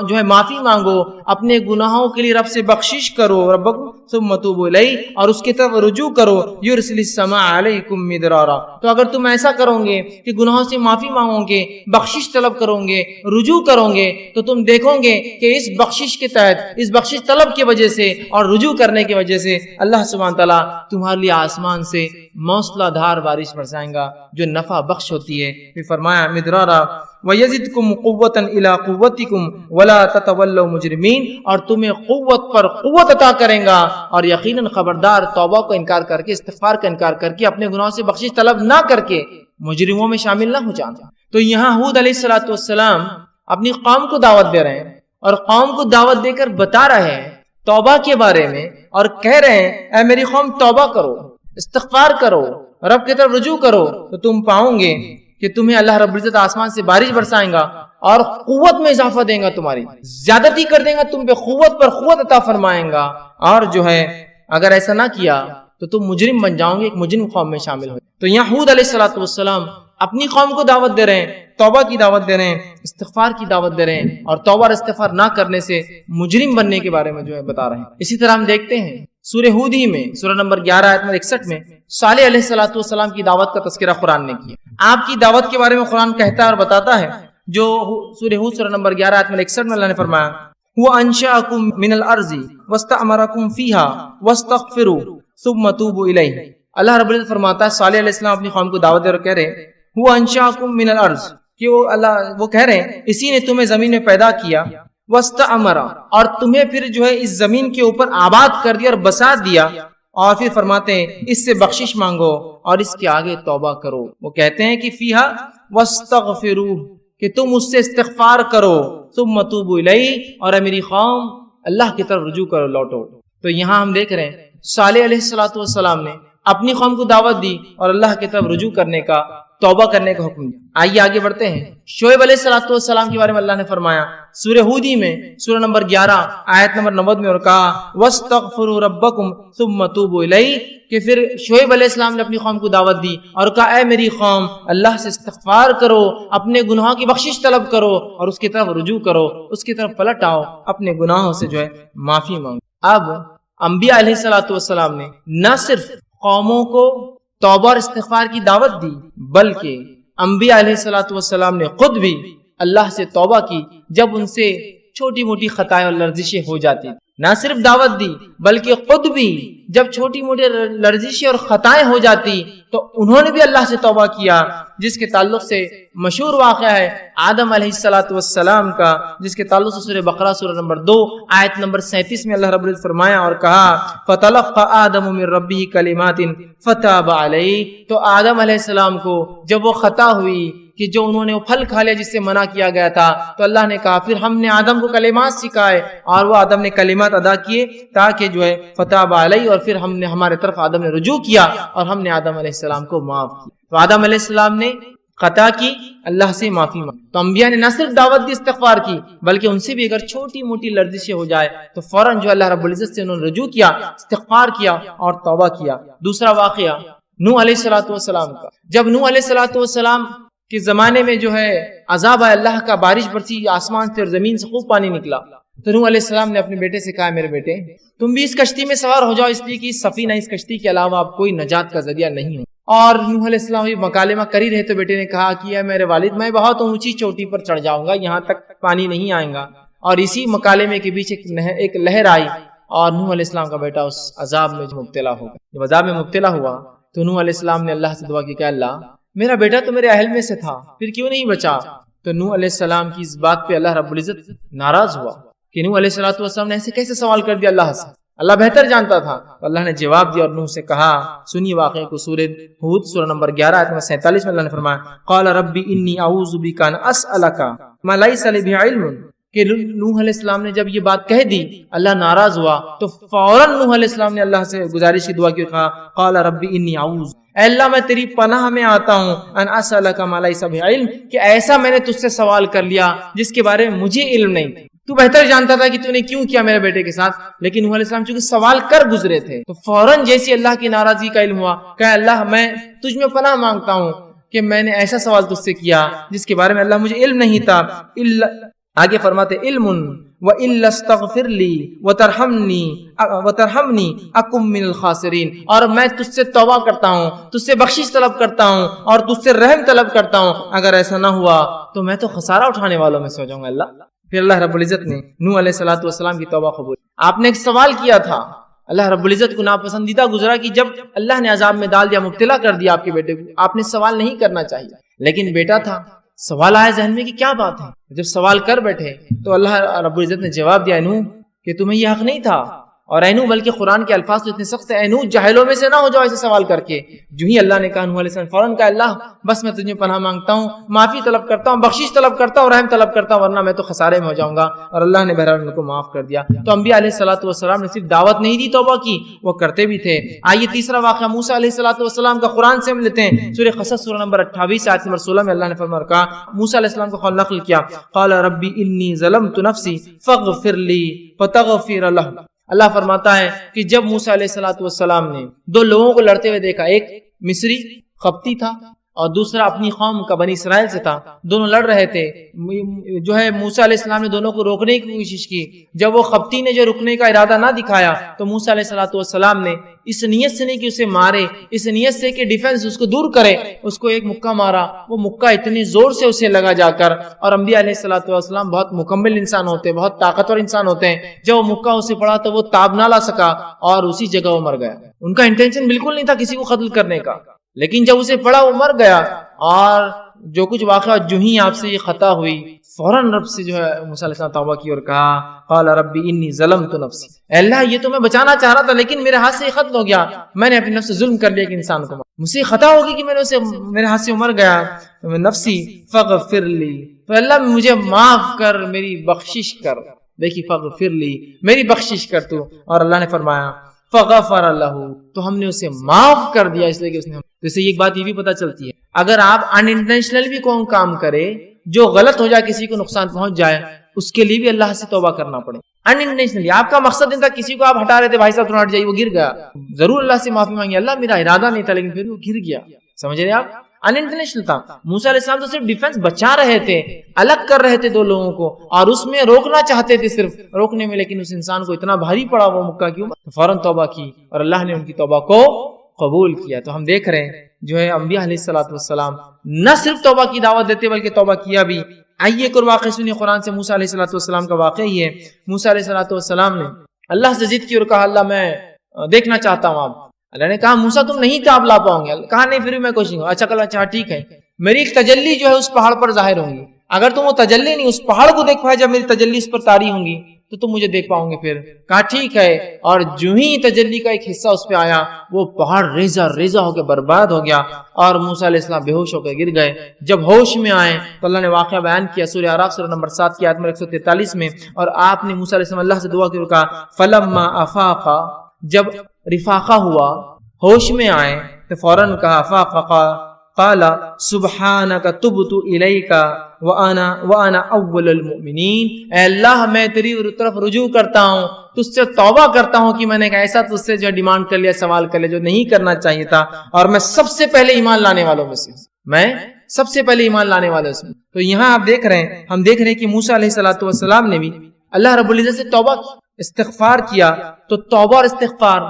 جو ہے معافی مانگو، اپنے گناہوں کے لیے رب سے بخشش کرو، ربکم ثم توبوا الیہ، اور اس کی طرف رجوع کرو، یرسل السماء علیکم مدرارا۔ تو اگر تم ایسا کرو گے کہ گناہوں سے معافی مانگو گے، بخشش طلب کرو گے، رجوع کرو گے، تو تم دیکھو گے کہ اس بخشش کے تحت، اس بخشش طلب کی وجہ سے اور رجوع کرنے کی وجہ سے اللہ سبحانہ تعالیٰ تمہارے لیے آسمان سے موسلا دھار بارش برسائیں گا جو نفع بخش ہوتی ہے۔ پھر فرمایا مدرارا وَيَزِدْكُمْ قُوَّةً إِلَىٰ قُوَّتِكُمْ وَلَا تَتَوَلَّوْا مُجْرِمِينَ، اور تمہیں قوت پر قوت عطا کریں گا، اور یقیناً خبردار توبہ کو انکار کر کے، استغفار کا انکار کر کے، اپنے گناہوں سے بخشش طلب نہ کر کے مجرموں میں شامل نہ ہو جانا۔ تو یہاں ہود علیہ السلام اپنی قوم کو دعوت دے رہے ہیں، اور قوم کو دعوت دے کر بتا رہے ہیں توبہ کے بارے میں، اور کہہ رہے ہیں اے میری قوم توبہ کرو، استغفار کرو، رب کی طرف رجوع کرو، تو تم پاؤں گے کہ تمہیں اللہ رب العزت آسمان سے بارش برسائیں گا اور قوت میں اضافہ دیں گا، تمہاری زیادتی کر دیں گا، تم پہ قوت پر قوت عطا فرمائیں گا، اور جو ہے اگر ایسا نہ کیا تو تم مجرم بن جاؤ گے، ایک مجرم قوم میں شامل ہو۔ تو یہاں ہود علیہ السلام اپنی قوم کو دعوت دے رہے ہیں، توبہ کی دعوت دے رہے ہیں، استغفار کی دعوت دے رہے ہیں، اور توبہ اور استغفار نہ کرنے سے مجرم بننے کے بارے میں جو ہے بتا رہے ہیں۔ اسی طرح ہم دیکھتے ہیں سورہ ہود ہی میں سورہ نمبر 11 آیت نمبر 61 میں صالح علیہ السلام کی دعوت کا تذکرہ قرآن نے کیا۔ آپ کی دعوت کے بارے میں قرآن کہتا ہے اور بتاتا ہے، جو سورہ ہود سورہ نمبر 11 آیت نمبر 61 میں اللہ نے فرمایا هو انشأکم من الارض واستعمرکم فیہا واستغفروا ثم توبوا الیہ. اللہ رب العزت فرماتا ہے صالح علیہ السلام اپنی قوم کو دعوت دے اور کہہ رہے هو انشاکم من الارض کہ وہ کہہ رہے ہیں اسی نے تمہیں زمین میں پیدا کیا واستعمر اور تمہیں پھر جو ہے اس زمین کے اوپر آباد کر دیا اور بسا دیا. اور پھر فرماتے ہیں اس سے بخشش مانگو اور اس کے آگے توبہ کرو. وہ کہتے ہیں کہ فیہا واستغفروہ کہ تم اس سے استغفار کرو. ثم توبوا الیہ اور اے میری قوم اللہ کی طرف رجوع کرو لوٹو. تو یہاں ہم دیکھ رہے ہیں صالح علیہ السلام نے اپنی قوم کو دعوت دی اور اللہ کی طرف رجوع کرنے کا توبہ کرنے کا حکم دیا. آئیے آگے بڑھتے ہیں. شعیب علیہ السلام کے بارے میں اللہ نے فرمایا سورہ ہودی میں سورہ نمبر 11 آیت نمبر 90 میں اور کہا واستغفروا ربکم ثم توبوا الیہ کہ پھر شعیب علیہ السلام نے اپنی قوم کو دعوت دی اور کہا اے میری قوم اللہ سے استغفار کرو, اپنے گناہوں کی بخشش طلب کرو اور اس کی طرف رجوع کرو, اس کی طرف پلٹ آؤ, اپنے گناہوں سے جو ہے معافی مانگو. اب انبیاء علیہ السلام نے نہ صرف قوموں کو توبہ اور استغفار کی دعوت دی بلکہ انبیاء علیہ السلام نے خود بھی اللہ سے توبہ کی جب ان سے چھوٹی موٹی خطائیں اور لرزشیں ہو جاتی. نہ صرف دعوت دی بلکہ خود بھی جب چھوٹی موٹی لرزشیں اور خطائیں ہو جاتی تو انہوں نے بھی اللہ سے توبہ کیا, جس کے تعلق سے مشہور واقعہ ہے آدم علیہ السلام کا, جس کے تعلق سے سورہ بقرہ سورہ نمبر 2 آیت نمبر 37 میں اللہ رب العزت فرمایا اور کہا فَتَلَقَّ آدَمُ مِن رَبِّهِ كَلِمَاتٍ فَتَابَ عَلَيْهِ تو آدم علیہ السلام کو جب وہ خطا ہوئی کہ جو انہوں نے وہ پھل کھا لیا جس سے منع کیا گیا تھا تو اللہ نے کہا پھر ہم نے آدم کو کلمات سکھائے اور وہ آدم نے کلمات ادا کیے تاکہ جو ہے فتاب علیہ اور پھر ہم نے ہمارے طرف آدم نے رجوع کیا اور ہم نے آدم علیہ السلام کو معاف کیا. تو آدم علیہ السلام نے خطا کی, اللہ سے معافی مانگی. تو انبیاء نے نہ صرف دعوت دی استغفار کی بلکہ ان سے بھی اگر چھوٹی موٹی لرزشیں ہو جائے تو فوراً جو اللہ رب العزت سے انہوں نے رجوع کیا, استغفار کیا اور توبہ کیا. دوسرا واقعہ نوح علیہ السلام کا. جب نوح علیہ السلام کے زمانے میں جو ہے عذاب اللہ کا, بارش برسی آسمان سے اور زمین سے خوب پانی نکلا, تو نوح علیہ السلام نے اپنے بیٹے سے کہا میرے بیٹے تم بھی اس کشتی میں سوار ہو جاؤ اس لیے کہ اس سفینہ اس کشتی کے علاوہ اب کوئی نجات کا ذریعہ نہیں ہو. اور نوح علیہ السلام یہ مکالمہ کر ہی رہے تو بیٹے نے کہا کہ اے میرے والد میں بہت اونچی چوٹی پر چڑھ جاؤں گا, یہاں تک پانی نہیں آئے گا. اور اسی مکالمے کے بیچ ایک لہر آئی اور نوح علیہ السلام کا بیٹا اس عذاب میں مبتلا ہو گیا. جب عذاب میں مبتلا ہوا تو نوح علیہ السلام نے اللہ سے دعا کی کہ اللہ میرا بیٹا تو میرے اہل میں سے تھا پھر کیوں نہیں بچا. تو نوح علیہ السلام کی اس بات پہ اللہ رب العزت ناراض ہوا کہ نوح علیہ السلام نے ایسے کیسے سوال کر دیا اللہ سے. اللہ بہتر جانتا تھا. اللہ نے جواب دیا اور نوح سے کہا, سنیے واقعے کو سورہ ہود سورہ نمبر 11 آیت نمبر 47 میں اللہ نے فرمایا قال رب انی اعوذ بک ان اسالک ما لیس لی بہ علم کہ نوح علیہ السلام نے جب یہ بات کہہ دی اللہ ناراض ہوا تو فوراً نوح علیہ السلام نے اللہ سے گزارش کی دعا کی, کہا قال رب انی اعوذ اے اللہ میں تیری پناہ میں آتا ہوں ان اسالک ما لیس بہ علم کہ ایسا میں نے تجھ سے سوال کر لیا جس کے بارے میں مجھے علم نہیں. تو بہتر جانتا تھا کہ تو نے کیوں کیا میرے بیٹے کے ساتھ, لیکن نوح علیہ السلام چونکہ سوال کر گزرے تھے تو فوراً جیسی اللہ کی ناراضگی کا علم ہوا کہ اللہ میں تجھ میں پناہ مانگتا ہوں کہ میں نے ایسا سوال تجھ سے کیا جس کے بارے میں اللہ مجھے علم نہیں تھا. آگے فرماتے علم وَإِلَّا اسْتَغْفِرْ لِي وَتَرْحَمْنِي أَكُن مِّنَ الْخَاسِرِينَ اور میں تجھ سے توبہ کرتا ہوں, تجھ سے بخشش طلب کرتا ہوں اور تجھ سے رحم طلب کرتا ہوں, اگر ایسا نہ ہوا تو میں تو خسارہ اٹھانے والوں میں سے ہو جاؤں گا. اللہ پھر اللہ رب العزت نے نوح علیہ السلام کی توبہ قبول. آپ نے ایک سوال کیا تھا, اللہ رب العزت کو ناپسندیدہ گزرا کہ جب اللہ نے عذاب میں ڈال دیا, مبتلا کر دیا آپ کے بیٹے کو, آپ نے سوال نہیں کرنا چاہیے, لیکن بیٹا تھا سوال آیا ذہن میں کہ کیا بات ہے. جب سوال کر بیٹھے تو اللہ رب العزت نے جواب دیا نوح کہ تمہیں یہ حق نہیں تھا, اور اے نوح بلکہ قرآن کے الفاظ تو اتنے سخت ہیں, اے نوح جاہلوں میں سے نہ ہو جاؤ ایسے سوال کر کے. جو ہی اللہ نے کہا نوح علیہ السلام فوراً کہا اللہ بس میں تجھے پناہ مانگتا ہوں, معافی طلب کرتا ہوں, بخشش طلب کرتا ہوں, رحم طلب کرتا ہوں, ورنہ میں تو خسارے میں ہو جاؤں گا. اور اللہ نے بہرحال ان کو معاف کر دیا. تو انبیاء علیہ السلام نے صرف دعوت نہیں دی توبہ کی, وہ کرتے بھی تھے. آئیے تیسرا واقعہ موسیٰ علیہ السلام کا قرآن سے ہم لیتے ہیں. سورہ قصص سورہ نمبر 28 آیت نمبر 16 میں اللہ نے فرمایا کہا موسیٰ علیہ السلام کا قول نقل کیا قال ربی انی ظلمت نفسی فاغفر لی فتغفر لہ. اللہ فرماتا ہے کہ جب موسیٰ علیہ السلام نے دو لوگوں کو لڑتے ہوئے دیکھا, ایک مصری قبطی تھا اور دوسرا اپنی قوم کا بنی اسرائیل سے تھا. دونوں لڑ رہے تھے. جو ہے موسیٰ علیہ السلام نے دونوں کو روکنے کی کوشش کی. جب وہ خبطی نے جو رکنے کا ارادہ نہ دکھایا تو موسیٰ علیہ السلام نے اس نیت سے نہیں کہ اسے مارے، اس نیت سے کہ ڈیفنس اس کو دور کرے، اس کو ایک مکہ مارا. وہ مکہ اتنی زور سے اسے لگا جا کر، اور انبیاء علیہ السلام بہت مکمل انسان ہوتے ہیں، بہت طاقتور انسان ہوتے ہیں. جب وہ مکہ اسے پڑا تو وہ تاب نہ لا سکا اور اسی جگہ وہ مر گیا. ان کا انٹینشن بالکل نہیں تھا کسی کو قتل کرنے کا، لیکن جب اسے پڑا وہ مر گیا. اور جو کچھ واقعہ جو ہی آپ سے یہ خطا ہوئی، فوراً رب سے جو ہے موسیٰ علیہ السلام توبہ کی اور کہا قال ربی انی ظلمت نفسی، اے اللہ یہ تو میں بچانا چاہ رہا تھا لیکن میرے ہاتھ سے یہ ختم ہو گیا، میں نے اپنے نفس سے ظلم کر لیا کہ انسان کو مجھ سے خطا ہوگی کہ میں نے اسے میرے ہاتھ سے مر گیا. نفسی فاغفر لی، تو اللہ مجھے معاف کر، میری بخشش کر. دیکھیے فاغفر لی، میری بخشش کر تو. اور اللہ نے فرمایا فغفر لہ، تو ہم نے اسے معاف کر دیا. اس لیے کہ اس نے جیسے ایک بات یہ بھی پتہ چلتی ہے، اگر آپ انٹینشنل بھی کوئی کام کرے جو غلط ہو جائے، کسی کو نقصان پہنچ جائے، اس کے لیے بھی اللہ سے توبہ کرنا پڑے. انٹینشنلی آپ کا مقصد نہیں تھا، کسی کو آپ ہٹا رہے تھے، بھائی صاحب تم ہٹ جائیے، وہ گر گیا، ضرور اللہ سے معافی مانگی، اللہ میرا ارادہ نہیں تھا لیکن پھر وہ گر گیا. سمجھ رہے آپ؟ انٹینشنل تھا. موسیٰ علیہ السلام تو صرف ڈیفنس بچا رہے تھے، الگ کر رہے تھے دو لوگوں کو، اور اس میں روکنا چاہتے تھے صرف روکنے میں، لیکن اس انسان کو اتنا بھاری پڑا وہ مکہ کیوں، فوراً توبہ کی اور اللہ نے ان کی توبہ کو قبول کیا. تو ہم دیکھ رہے ہیں جو ہے انبیاء علیہ السلام نہ صرف توبہ کی دعوت دیتے بلکہ توبہ کیا بھی. آئیے ایک اور واقعہ سنیے قرآن سے. موسیٰ علیہ السلام کا واقعہ ہی ہے. موسیٰ علیہ السلام نے اللہ سے ضد کی اور کہا اللہ میں دیکھنا چاہتا ہوں آپ. اللہ نے کہا موسیٰ تم نہیں تاب لا پاؤں گے. کہا نہیں پھر بھی میں کوشش کروں. اچھا کل اچھا ٹھیک ہے، میری ایک تجلی جو ہے اس پہاڑ پر ظاہر ہوں گی، اگر تم وہ تجلی نہیں اس پہاڑ کو دیکھ پائے، جب میری تجلی اس پر طاری ہوں گی تو تم مجھے دیکھ پاؤں گے. پھر کہا ٹھیک ہے، اور جو ہی تجلی کا ایک حصہ اس پہ آیا وہ پہاڑ ریزہ ریزہ ہو کے برباد ہو گیا اور موسیٰ علیہ السلام بے ہوش ہو کے گر گئے. جب ہوش میں آئے تو اللہ نے واقعہ بیان کیا سورہ اعراف سورہ نمبر 7 کی آیت نمبر 143 میں. اور آپ نے موسیٰ علیہ السلام اللہ سے دعا کی اور کہا فلما افاقا، جب رفاقہ ہوا، ہوش میں آئے تو فوراً کہا افاقا قال سبحانک تبت الیک وانا اول المؤمنین، اے اللہ میں تیری طرف رجوع کرتا ہوں، تجھ سے توبہ کرتا ہوں کہ میں نے ایسا تجھ سے جو ڈیمانڈ کر لیا، سوال کر لیا جو نہیں کرنا چاہیے تھا، اور میں سب سے پہلے ایمان لانے والوں میں سے، میں سب سے پہلے ایمان لانے والوں سے. تو یہاں آپ دیکھ رہے ہیں، ہم دیکھ رہے ہیں کہ موسیٰ علیہ السلام نے بھی اللہ رب العزت سے توبہ استغفار کیا. تو توبہ اور استغفار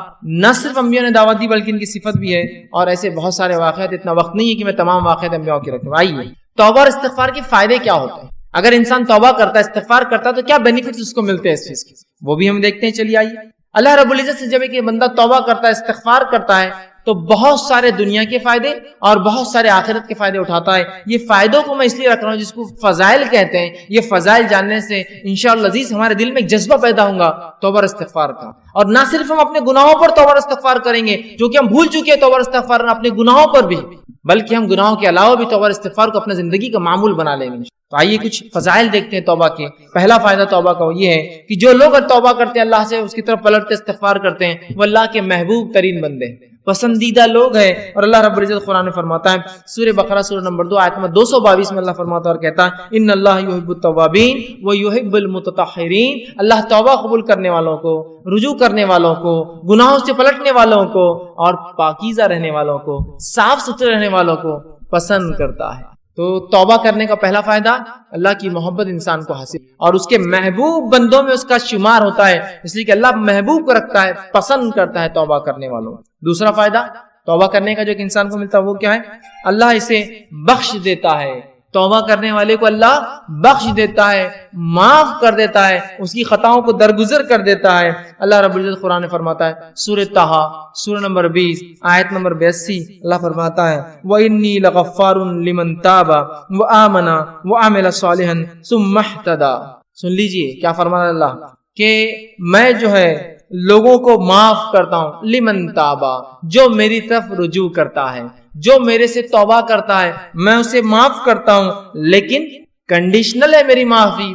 نہ صرف انبیاء نے دعوت دی بلکہ ان کی صفت بھی ہے، اور ایسے بہت سارے واقعات، اتنا وقت نہیں ہے کہ میں تمام واقعات انبیاء کے رکھوں. آئیے توبہ اور استغفار کے فائدے کیا ہوتے ہیں، اگر انسان توبہ کرتا ہے، استغفار کرتا ہے تو کیا بینیفٹس اس کو ملتے ہیں اس چیز کے، وہ بھی ہم دیکھتے ہیں. چلیے آئیے. اللہ رب العزت سے جب ایک بندہ توبہ کرتا ہے، استغفار کرتا ہے، تو بہت سارے دنیا کے فائدے اور بہت سارے آخرت کے فائدے اٹھاتا ہے. یہ فائدوں کو میں اس لیے رکھ رہا ہوں جس کو فضائل کہتے ہیں. یہ فضائل جاننے سے انشاءاللہ عزیز ہمارے دل میں ایک جذبہ پیدا ہوگا توبہ اور استغفار کا. اور نہ صرف ہم اپنے گناہوں پر توبہ اور استغفار کریں گے جو کہ ہم بھول چکے ہیں توبہ اور استغفار اپنے گناہوں پر بھی، بلکہ ہم گناہوں کے علاوہ بھی توبہ اور استغفار کو اپنے زندگی کا معمول بنا لیں گے. تو آئیے کچھ فضائل دیکھتے ہیں توبہ کے. پہلا فائدہ توبہ کا یہ ہے کہ جو لوگ توبہ کرتے ہیں، اللہ سے اس کی طرف پلٹتے استغفار کرتے ہیں، وہ اللہ کے محبوب ترین بندے ہیں، پسندیدہ لوگ ہیں. اور اللہ رب العزت قرآن میں فرماتا ہے سورہ بقرہ سورہ نمبر 2 آیت نمبر 222 میں اللہ فرماتا ہے اور کہتا ہے ان اللہ یحب التوابین ویحب المتطہرین، اللہ توبہ قبول کرنے والوں کو، رجوع کرنے والوں کو، گناہوں سے پلٹنے والوں کو، اور پاکیزہ رہنے والوں کو، صاف ستھرے رہنے والوں کو پسند کرتا ہے. تو توبہ کرنے کا پہلا فائدہ اللہ کی محبت انسان کو حاصل اور اس کے محبوب بندوں میں اس کا شمار ہوتا ہے، اس لیے کہ اللہ محبوب کو رکھتا ہے، پسند کرتا ہے توبہ کرنے والوں. دوسرا فائدہ توبہ کرنے کا جو ایک انسان کو ملتا ہے وہ کیا ہے؟ اللہ اسے بخش دیتا ہے. توبہ کرنے والے کو اللہ بخش دیتا ہے، معاف کر دیتا ہے، اس کی خطاؤں کو درگزر کر دیتا ہے. اللہ رب العزت قرآن میں فرماتا ہے سورہ طٰہٰ سورہ نمبر 20 آیت نمبر 82 اللہ فرماتا ہے وَإِنِّي لَغَفَّارٌ لِمَن تَابَ وَآمَنَ وَعَمِلَ صَالِحًا ثُمَّ اهْتَدَىٰ. سن لیجئے کیا فرماتا اللہ کہ میں جو ہے لوگوں کو معاف کرتا ہوں، لمن تابا، جو میری طرف رجوع کرتا ہے، جو میرے سے توبہ کرتا ہے میں اسے معاف کرتا ہوں، لیکن کنڈیشنل ہے میری معافی.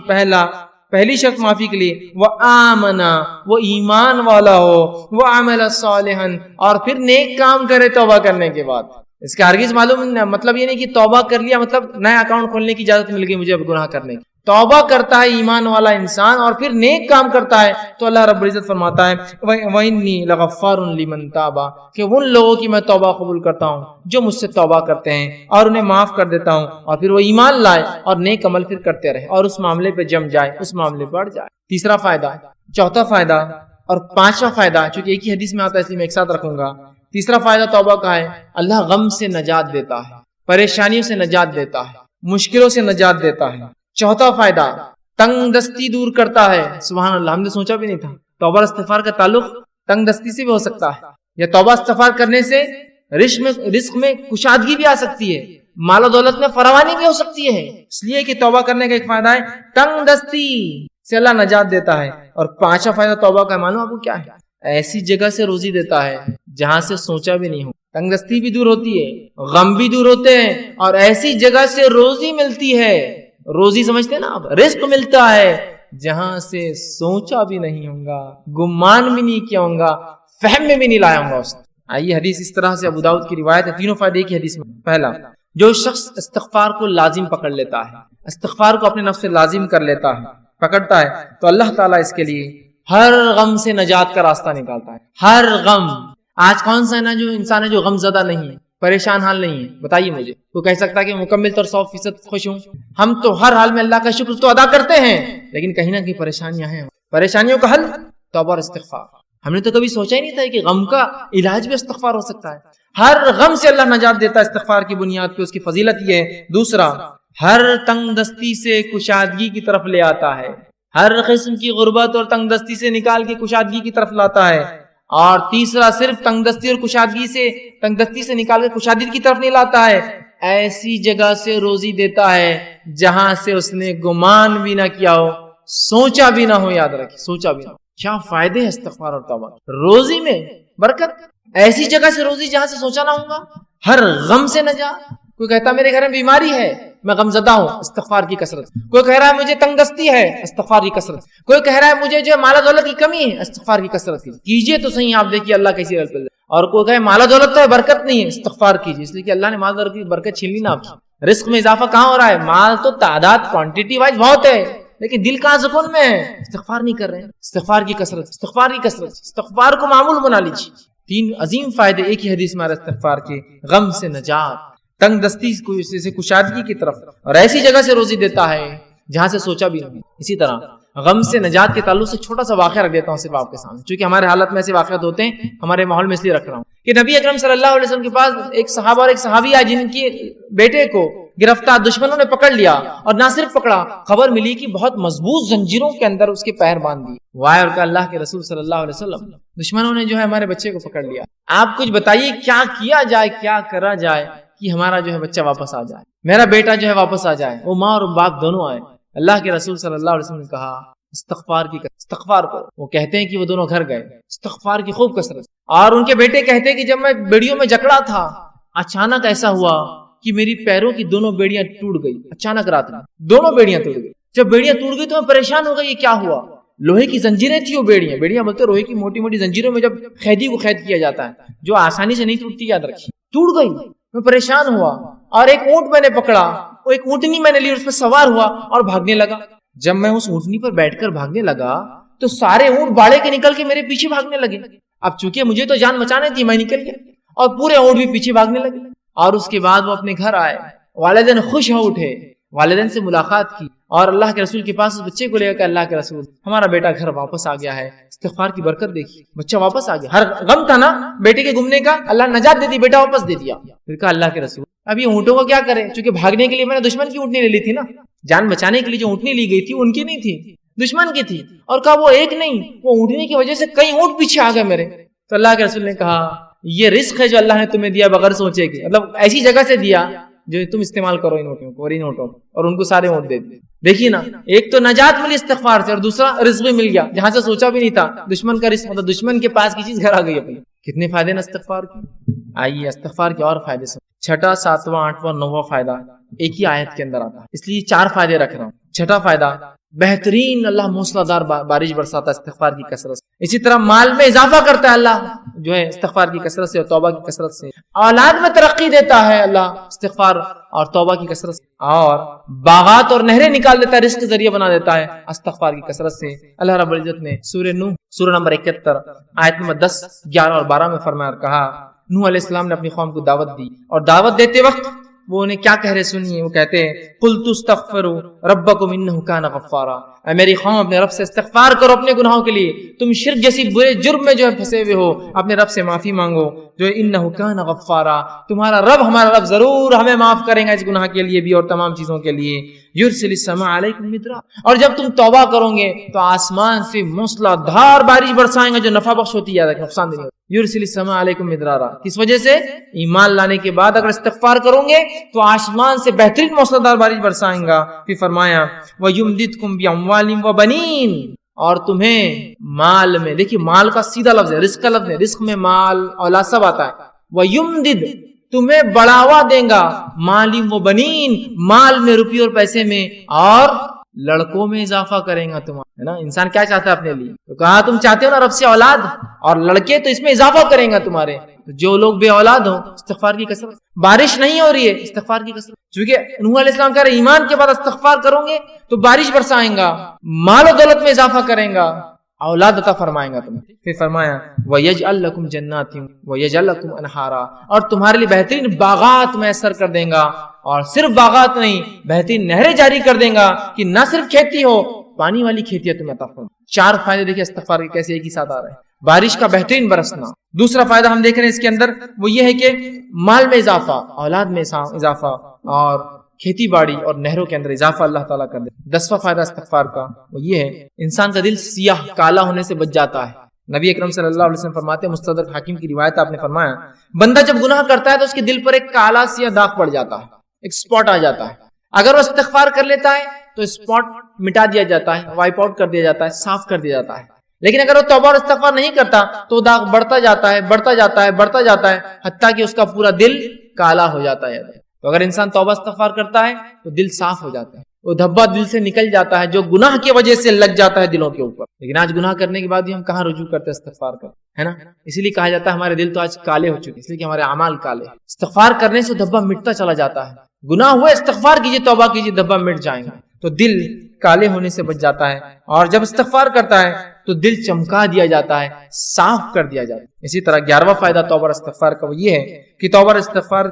پہلی شرط معافی کے لیے وہ آمنا، وہ ایمان والا ہو، وہ عمل صالحا، اور پھر نیک کام کرے توبہ کرنے کے بعد. اس کا ہرگز معلوم مطلب یہ نہیں کہ توبہ کر لیا مطلب نیا اکاؤنٹ کھولنے کی اجازت مل گئی مجھے اب گناہ کرنے کی. توبہ کرتا ہے ایمان والا انسان اور پھر نیک کام کرتا ہے تو اللہ رب العزت فرماتا ہے وَإِنِّي لَغَفَّارٌ لِمَن تَابَ کہ ان لوگوں کی میں توبہ قبول کرتا ہوں جو مجھ سے توبہ کرتے ہیں اور انہیں معاف کر دیتا ہوں اور پھر وہ ایمان لائے اور نیک عمل پھر کرتے رہے اور اس معاملے پہ جم جائے، اس معاملے پہ اڑ جائے۔ تیسرا فائدہ، چوتھا فائدہ اور پانچواں فائدہ، چونکہ ایک ہی حدیث میں آتا ہے اس لیے میں ایک ساتھ رکھوں گا۔ تیسرا فائدہ توبہ کا ہے، اللہ غم سے نجات دیتا ہے، پریشانیوں سے نجات دیتا ہے، مشکلوں سے نجات دیتا ہے۔ چوتھا فائدہ، تنگ دستی دور کرتا ہے۔ سبحان اللہ، ہم نے سوچا بھی نہیں تھا توبہ استغفار کا تعلق تنگ دستی سے بھی ہو سکتا ہے، یا توبہ استغفار کرنے سے رزق میں کشادگی بھی آ سکتی ہے، مال و دولت میں فراوانی بھی ہو سکتی ہے۔ اس لیے کہ توبہ کرنے کا ایک فائدہ ہے تنگ دستی سے اللہ نجات دیتا ہے۔ اور پانچواں فائدہ توبہ کا معلوم آپ کو کیا ہے؟ ایسی جگہ سے روزی دیتا ہے جہاں سے سوچا بھی نہیں ہو۔ تنگ دستی بھی دور ہوتی ہے، غم بھی دور ہوتے ہیں، اور ایسی جگہ سے روزی ملتی ہے، روزی سمجھتے ہیں نا آپ، رزق ملتا ہے جہاں سے سوچا بھی نہیں ہوگا، گمان بھی نہیں کیا ہوگا، فہم میں بھی نہیں لایا ہوگا اس نے۔ آئیے حدیث اس طرح سے ابو داؤد کی روایت ہے، تینوں فائدے ایک ہی حدیث میں۔ پہلا، جو شخص استغفار کو لازم پکڑ لیتا ہے، استغفار کو اپنے نفس سے لازم کر لیتا ہے، پکڑتا ہے، تو اللہ تعالیٰ اس کے لیے ہر غم سے نجات کا راستہ نکالتا ہے۔ ہر غم، آج کون سا ہے نا جو انسان ہے جو غم زدہ نہیں ہے، پریشان حال نہیں ہے؟ بتائیے مجھے، تو کہہ سکتا ہے کہ مکمل طور 100% خوش ہوں؟ ہم تو ہر حال میں اللہ کا شکر تو ادا کرتے ہیں، لیکن کہیں نہ کہیں پریشانیاں ہیں۔ پریشانیوں کا حل توبہ اور استغفار۔ ہم نے تو کبھی سوچا ہی نہیں تھا کہ غم کا علاج بھی استغفار ہو سکتا ہے۔ ہر غم سے اللہ نجات دیتا ہے استغفار کی بنیاد پہ، اس کی فضیلت یہ ہے۔ دوسرا، ہر تنگ دستی سے کشادگی کی طرف لے آتا ہے، ہر قسم کی غربت اور تنگ دستی سے نکال کے کشادگی کی طرف لاتا ہے۔ اور تیسرا، صرف تنگ دستی اور تنگ دستی سے نکال کے کشادگی کی طرف نہیں لاتا ہے، ایسی جگہ سے روزی دیتا ہے جہاں سے اس نے گمان بھی نہ کیا ہو، سوچا بھی نہ ہو۔ یاد رکھیں، سوچا بھی نہ ہو۔ کیا فائدے ہیں استغفار اور توبہ؟ روزی میں برکت، ایسی جگہ سے روزی جہاں سے سوچا نہ ہوگا، ہر غم سے نجات۔ کوئی کہتا میرے گھر میں بیماری ہے، میں غم زدہ ہوں، استغفار کی کثرت۔ کوئی کہہ رہا ہے مجھے تنگ دستی ہے، استغفار کی کثرت۔ کوئی کہہ رہا ہے مجھے جو مال و دولت کی کمی ہے، استغفار کی کثرت کیجئے تو صحیح، آپ دیکھیے اللہ کیسی رحمت ہے۔ اور کوئی کہے مال و دولت تو ہے، برکت نہیں ہے، استغفار کیجئے، اس لیے کہ اللہ نے مال و دولت کی برکت چھین لی نا آپ کی۔ رزق میں اضافہ کہاں ہو رہا ہے؟ مال تو تعداد کوانٹٹی وائز بہت ہے، لیکن دل کہاں سکون میں ہے؟ استغفار نہیں کر رہے ہیں۔ استغفار کی کثرت، استغفار کی کثرت، استغفار کو معمول بنا لیجیے۔ تین عظیم فائدے ایک ہی حدیث میں استغفار کے، غم سے نجات، تنگ دستی سے کشادگی کی طرف، اور ایسی جگہ سے روزی دیتا ہے جہاں سے سوچا بھی نہیں۔ اسی طرح غم سے نجات کے تعلق سے چھوٹا سا واقعہ رکھ دیتا ہوں صرف آپ کے سامنے، چونکہ ہمارے حالت میں ایسے واقعات ہوتے ہیں، ہمارے ماحول میں اس لیے رکھ رہا ہوں کہ نبی اکرم صلی اللہ علیہ وسلم کے پاس ایک صحابہ اور ایک صحابی آئے جن کے بیٹے کو گرفتار دشمنوں نے پکڑ لیا، اور نہ صرف پکڑا، خبر ملی کہ بہت مضبوط زنجیروں کے اندر اس کے پیر باندھ دیے۔ وائے اور اللہ کے رسول صلی اللہ علیہ وسلم، دشمنوں نے جو ہے ہمارے بچے کو پکڑ لیا، آپ کچھ بتائیے کیا کیا جائے، کیا کرا جائے کہ ہمارا جو ہے بچہ واپس آ جائے، میرا بیٹا جو ہے واپس آ جائے، وہ ماں اور باپ دونوں آئے۔ اللہ کے رسول صلی اللہ علیہ وسلم نے کہا استغفار کرو۔ وہ کہتے ہیں کہ وہ دونوں گھر گئے، استغفار کی خوب کثرت، اور ان کے بیٹے کہتے ہیں کہ جب میں بیڑیوں میں جکڑا تھا، اچانک ایسا ہوا کہ میری پیروں کی دونوں بیڑیاں ٹوٹ گئی، اچانک رات میں دونوں بیڑیاں ٹوٹ گئی۔ جب بیڑیاں ٹوٹ گئی تو میں پریشان ہو گئی، یہ کیا ہوا؟ لوہے کی زنجیریں تھی وہ بیڑیاں بولتے لوہے کی موٹی موٹی زنجیروں میں جب قیدی کو قید کیا جاتا ہے جو آسانی سے نہیں ٹوٹتی، یاد رکھیے، ٹوٹ گئی۔ میں پریشان ہوا، اور ایک اونٹ میں نے پکڑا، وہ ایک اونٹنی میں نے لی، اس پہ سوار ہوا اور بھاگنے لگا۔ جب میں اس اونٹنی پر بیٹھ کر بھاگنے لگا تو سارے اونٹ باڑے کے نکل کے میرے پیچھے بھاگنے لگے۔ اب چونکہ مجھے تو جان بچانے تھی، میں نکل گیا، اور پورے اونٹ بھی پیچھے بھاگنے لگے۔ اور اس کے بعد وہ اپنے گھر آئے، والدین خوش ہو اٹھے، والدین سے ملاقات کی، اور اللہ کے رسول کے پاس اس بچے کو لے کر اللہ کے رسول ہمارا بیٹا گھر واپس آ گیا ہے، استغفار کی برکت دیکھی، بچہ واپس آ گیا۔ ہر غم تھا نا بیٹے کے گمنے کا، اللہ نجات دے دی، بیٹا واپس دے دیا۔ پھر کہا اللہ کے رسول اب یہ اونٹوں کو کیا کریں؟ چونکہ بھاگنے کے لیے میں نے دشمن کی اونٹنی لے لی تھی نا، جان بچانے کے لیے جو اونٹنی لی گئی تھی ان کی نہیں تھی، دشمن کی تھی۔ اور کہا وہ ایک نہیں، وہ اونٹنی کی وجہ سے کئی اونٹ پیچھے آ گئے میرے۔ تو اللہ کے رسول نے کہا یہ رزق ہے جو اللہ نے تمہیں دیا بغیر سوچے کہ، مطلب ایسی جگہ سے دیا جو تم استعمال کرو ان اونٹوں کو اور ان اونٹوں کو، اور ان کو سارے اونٹ دے دے۔ دیکھیے نا، ایک تو نجات ملی استغفار سے، اور دوسرا رزق بھی مل گیا جہاں سے سوچا بھی نہیں تھا، دشمن کا رزق، مطلب دشمن کے پاس کی چیز گھر آ گئی اپنی۔ کتنے فائدے نا استغفار کے۔ آئیے استغفار کے اور فائدے سے، چھٹا، ساتواں، آٹھواں، نواں فائدہ ایک ہی آیت کے اندر آتا ہے، اس لیے 4 فائدے رکھ رہا ہوں۔ چھٹا فائدہ، بہترین اللہ موسلا دار بارش برساتا ہے استغفار کی کثرت سے۔ اسی طرح مال میں اضافہ کرتا ہے اللہ جو ہے استغفار کی کثرت سے اور توبہ کی کثرت سے۔ اولاد میں ترقی دیتا ہے اللہ استغفار اور توبہ کی کثرت سے، اور باغات اور نہریں نکال دیتا ہے، رزق کا ذریعہ بنا دیتا ہے استغفار کی کثرت سے۔ اللہ رب العزت نے سورہ نوح سورہ نمبر 71 آیت نمبر 10، 11 اور 12 میں فرمایا اور کہا، نوح علیہ السلام نے اپنی قوم کو دعوت دی، اور دعوت دیتے وقت وہ انہیں کیا کہہ رہے سنیے، وہ کہتے ہیں قلت استغفروا ربکم انہ کان غفارا، اے میری قوم اپنے رب سے استغفار کرو اپنے گناہوں کے لیے، تم شرک جیسی برے جرم میں جو ہے پھنسے ہوئے ہو، اپنے رب سے معافی مانگو جو انہ کان غفارا، تمہارا رب ہمارا رب ضرور ہمیں معاف کرے گا اس گناہ کے لیے بھی اور تمام چیزوں کے لیے۔ یرسل السماء علیکم مدرا، اور جب تم توبہ کرو گے تو آسمان سے موسلا دھار بارش برسائیں گا جو نفع بخش ہوتی ہے، نقصان دہ نہیں ہوتی۔ یرسل السماء علیکم مدرارا، کس وجہ سے؟ ایمان لانے کے بعد اگر استغفار کرو گے تو آسمان سے بہترین موسلا دھار بارش برسائیں گا۔ پھر فرمایا وَيُمْدِدْكُمْ بِأَمْوَالٍ وَبَنِينَ، اور تمہیں مال میں، دیکھیے مال کا سیدھا لفظ ہے، رزق کا لفظ ہے، رزق میں مال اولاد سب آتا ہے۔ وَيُمْدِدْ، تمہیں بڑھاوا دیں گا، مالم و بنین، مال میں، روپی اور پیسے میں، اور لڑکوں میں اضافہ کریں گا تمہارا، ہے نا؟ انسان کیا چاہتا ہے اپنے لیے؟ تو کہا تم چاہتے ہو نا رب سے اولاد اور لڑکے، تو اس میں اضافہ کریں گا تمہارے۔ جو لوگ بے اولاد ہو، استغفار کی کثرت، بارش نہیں ہو رہی ہے، استغفار کی کثرت، چونکہ نوح علیہ السلام کہہ رہے ایمان کے بعد استغفار کرو گے تو بارش برسائیں گا، مال و دولت میں اضافہ کریں گا، اولاد عطا فرمائیں گا تمہیں۔ پھر فرمایا وَيَجْعَلْ لَكُمْ جَنَّاتٍ وَيَجْعَلْ لَكُمْ أَنْهَارًا، اور تمہارے لیے بہترین باغات میسر کر دیں گا، اور صرف باغات نہیں، بہترین نہریں جاری کر دیں گا کہ نہ صرف کھیتی ہو، پانی والی کھیتی تمہیں عطا فرمائیں۔ 4 فائدے دیکھیں استغفار کے کیسے ایک ہی ساتھ آ رہے ہیں۔ بارش کا بہترین برسنا، دوسرا فائدہ ہم دیکھ رہے ہیں اس کے اندر وہ یہ ہے کہ مال میں اضافہ، اولاد میں اضافہ، اور کھیتی باڑی اور نہروں کے اندر اضافہ اللہ تعالیٰ کر دے۔ 10واں فائدہ استغفار کا وہ یہ ہے انسان کا دل سیاہ کالا ہونے سے بچ جاتا ہے۔ نبی اکرم صلی اللہ علیہ وسلم فرماتے ہیں، مستدرک حاکم کی روایت آپ نے فرمایا، بندہ جب گناہ کرتا ہے تو اس کے دل پر ایک کالا سیاہ داغ پڑ جاتا ہے، ایک اسپاٹ آ جاتا ہے۔ اگر وہ استغفار کر لیتا ہے تو اسپاٹ مٹا دیا جاتا ہے، وائپ آؤٹ کر دیا جاتا ہے، صاف کر دیا جاتا ہے۔ لیکن اگر وہ توبہ اور استغفار نہیں کرتا تو داغ بڑھتا جاتا ہے، بڑھتا جاتا ہے، بڑھتا جاتا ہے، حتیٰ کہ اس کا پورا دل کالا ہو جاتا ہے۔ تو اگر انسان توبہ استغفار کرتا ہے تو دل صاف ہو جاتا ہے، وہ دھبا دل سے نکل جاتا ہے جو گناہ کی وجہ سے لگ جاتا ہے دلوں کے اوپر۔ لیکن آج گناہ کرنے کے بعد بھی ہم کہاں رجوع کرتے ہیں استغفار کر، ہے نا؟ اسی لیے کہا جاتا ہے ہمارے دل تو آج کالے ہو چکے، اس لیے کہ ہمارے اعمال کالے۔ استغفار کرنے سے دھبا مٹتا چلا جاتا ہے، گناہ ہوئے استغفار کیجیے، توبہ کیجیے، دھبا مٹ جائیں گا، تو دل کالے ہونے سے بچ جاتا ہے۔ اور جب استغفار کرتا ہے تو دل چمکا دیا جاتا ہے، صاف کر دیا جاتا ہے۔ اسی طرح 11واں فائدہ توبہ اور استغفار کا وہ یہ ہے کہ توبہ اور استغفار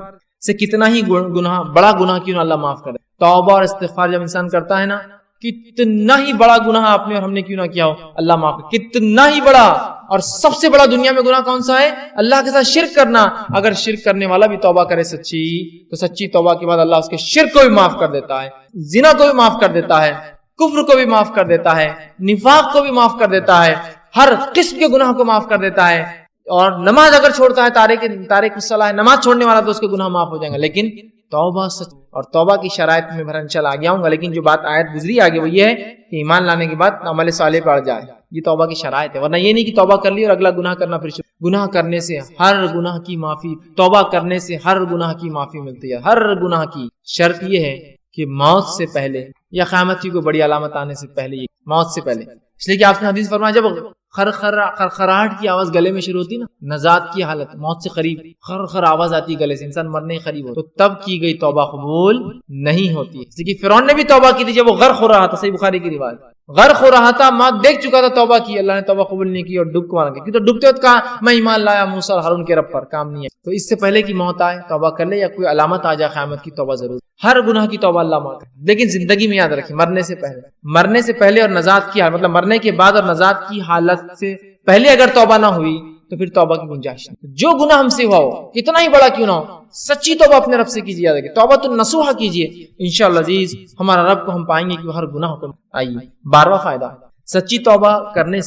سے کتنا ہی گناہ، بڑا گناہ کیوں نہ اللہ معاف کرے۔ توبہ اور استغفار جب انسان کرتا ہے نا، کتنا ہی بڑا گناہ آپ نے اور ہم نے کیوں نہ کیا ہو، اللہ معاف کرے، کتنا ہی بڑا۔ اور سب سے بڑا دنیا میں گناہ کون سا ہے؟ اللہ کے ساتھ شرک کرنا۔ اگر شرک کرنے والا بھی توبہ کرے سچی، تو سچی توبہ کے بعد اللہ اس کے شرک کو بھی معاف کر دیتا ہے، زنا کو بھی معاف کر دیتا ہے، کفر کو بھی معاف کر دیتا ہے، نفاق کو بھی معاف کر دیتا ہے، ہر قسم کے گناہ کو معاف کر دیتا ہے۔ اور نماز اگر چھوڑتا ہے، تارک الصلاۃ ہے، نماز چھوڑنے والا، تو اس کے گناہ معاف ہو جائیں گے۔ لیکن توبہ سچ، اور توبہ کی شرائط میں بھرن چل آگے آؤں گا، لیکن جو بات آیت گزری آگے وہ یہ ہے کہ ایمان لانے کے بعد عمل صالح بڑھ جائے، یہ توبہ کی شرائط ہے۔ ورنہ یہ نہیں کہ توبہ کر لی اور اگلا گناہ کرنا پھر گناہ کرنے سے ہر گناہ کی معافی، توبہ کرنے سے ہر گناہ کی معافی ملتی ہے، ہر گناہ کی۔ شرط یہ ہے کہ موت سے پہلے یا قیامت کی کوئی بڑی علامت آنے سے پہلے، یہ موت سے پہلے، اس لیے کہ آپ نے حدیث فرمایا جب خرخراہٹ کی آواز گلے میں شروع ہوتی نا، نزات کی حالت، موت سے قریب خرخر آواز آتی گلے سے، انسان مرنے قریب ہو، تو تب کی گئی توبہ قبول نہیں ہوتی ہے۔ جیسے کہ فرعون نے بھی توبہ کی تھی جب وہ غرق ہو رہا تھا، صحیح بخاری کی روایت، غرق ہو رہا تھا، موت دیکھ چکا تھا، توبہ کی، اللہ نے توبہ قبول نہیں کی اور ڈوب کو مارا گیا، کیونکہ ڈوبتے وقت کہا میں ایمان لایا موسیٰ اور ہارون کے رب پر، کام نہیں ہے۔ تو اس سے پہلے کہ موت آئے توبہ کر لے، یا کوئی علامت آ جائے قیامت کی، توبہ ضرور، ہر گناہ کی توبہ اللہ معاف کرے۔ لیکن زندگی میں یاد رکھیں، مرنے سے پہلے اور نجات کی حالت، مطلب مرنے کے بعد اور نجات کی حالت سے پہلے اگر توبہ نہ ہوئی تو پھر توبہ کی گنجائش نہیں۔ جو گناہ ہم سے ہوا ہو، کتنا ہی بڑا کیوں نہ ہو، سچی توبہ اپنے رب سے کیجیے، یاد رکھیے توبہ تو نصوحہ کیجیے، انشاءاللہ عزیز ہمارا رب کو ہم پائیں گے کہ وہ ہر گناہ کو۔ آئیے 12واں فائدہ، سچی توبہ کرنے